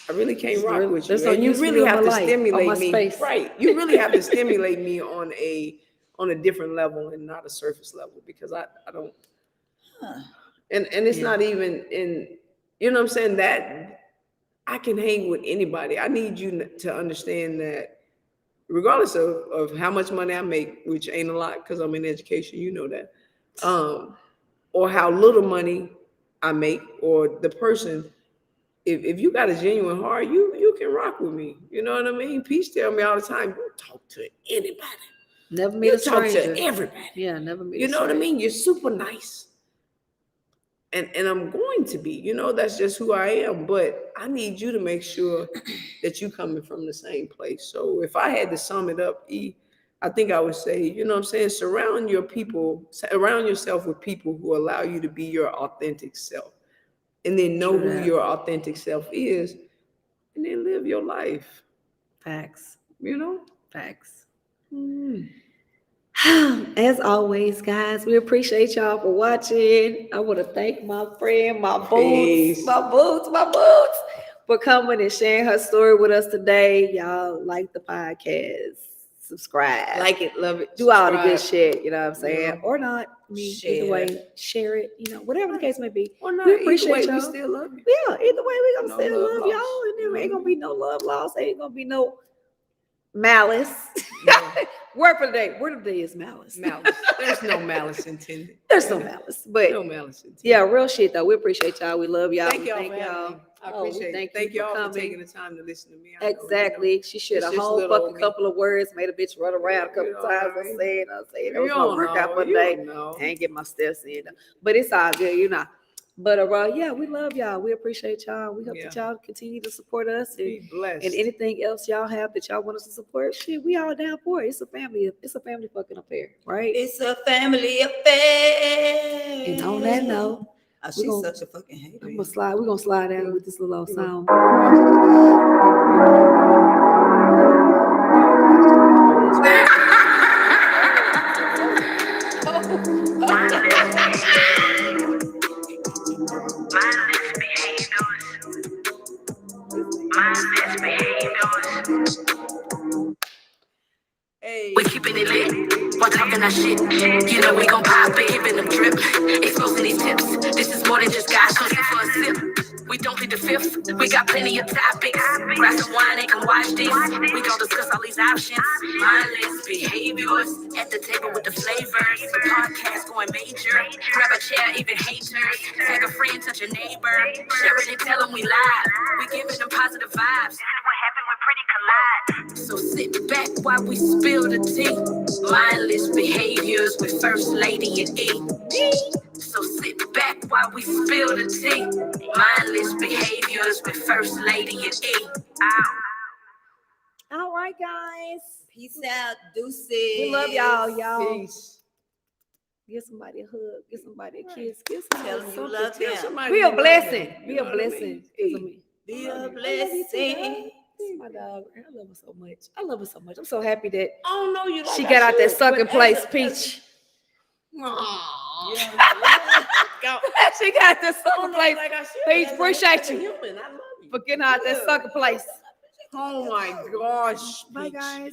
can't rock with you. There's no And you use for really you in have my to life, on stimulate my me. space. Right. You really have to stimulate me on a different level and not a surface level, because I don't. And it's not even in, you know what I'm saying, that I can hang with anybody. I need you to understand that regardless of how much money I make, which ain't a lot because I'm in education, you know that, or how little money I make, or the person, if you got a genuine heart, you can rock with me. You know what I mean? Peace tell me all the time, you talk to anybody. Never meet a stranger. Talk to everybody. Yeah, never meet. You know what I mean? You're super nice. And I'm going to be, you know, that's just who I am. But I need you to make sure that you coming from the same place. So if I had to sum it up, I think I would say, you know what I'm saying, surround yourself with people who allow you to be your authentic self. And then know who your authentic self is, and then live your life. Facts. You know? Facts. As always, guys, we appreciate y'all for watching. I want to thank my friend, my boots, for coming and sharing her story with us today. Y'all like the podcast, subscribe, Like it, love it, do all the good shit. You know what I'm saying, Yeah. or not. I mean, either way, share it. You know, whatever the case may be. Or not, We appreciate either way, y'all. we still love you. Yeah, either way, we gonna No still love love lost. y'all, and there You ain't know? gonna be no love lost. Ain't gonna be no malice. No. Word for the day. Word of the day is malice. Malice. There's no malice intended. There's no malice, but No malice intended. yeah, real shit though. We appreciate y'all. We love y'all. Thank We y'all thank for having y'all. me. I Oh, we appreciate it. thank you y'all for for taking coming. the time to listen to me. I know, Exactly. She shared it's a just whole little fucking me. couple of words, made a bitch run around a couple You know, times. right? I'm saying, there You was no don't workout know, for the you day. don't know. I ain't get my steps in, but it's all good, you know. But yeah, we love y'all. We appreciate y'all. We hope that y'all continue to support us, Be blessed. and anything else y'all have that y'all want us to support. Shit, we all down for it. It's a family. It's a family fucking affair, right? It's a family affair. And on that note, she's such a fucking hater. we're gonna slide down with this little song. Hey. We keeping it lit, while talking that shit. You know we gon' pop it, giving them drip, exposing these tips. This is more than just guys cooking for a sip. We don't plead the fifth, we got plenty of topics. Grab some wine and come watch this. We gon' discuss all these options. Mindless behaviors at the table with the flavors. The podcast going major. Grab a chair, even haters. Tag a friend, touch a neighbor. Share it and tell them we live. We giving them positive vibes. What happened when Pretty collide? So sit back while we spill the tea. Mindless behaviors with First Lady and E. So sit back while we spill the tea. Mindless behaviors with First Lady and E. All right, guys. Peace out, deuces. We love y'all. Peace. Give somebody a hug. Give somebody a kiss. Give Tell somebody them you something. love them. Somebody Be you a love blessing. them. Be You a know what I mean? blessing. Be a I love blessing. my dog. I love her so much. I love her so much. I'm so happy that I don't know you. Like she I got out that should, sucking but place, as a- Peach. Go. She got that I sucking don't know place. like I should. Peach, As a appreciate you human, I love you. for getting out that sucking place. Oh my gosh. Bye, Peach. guys.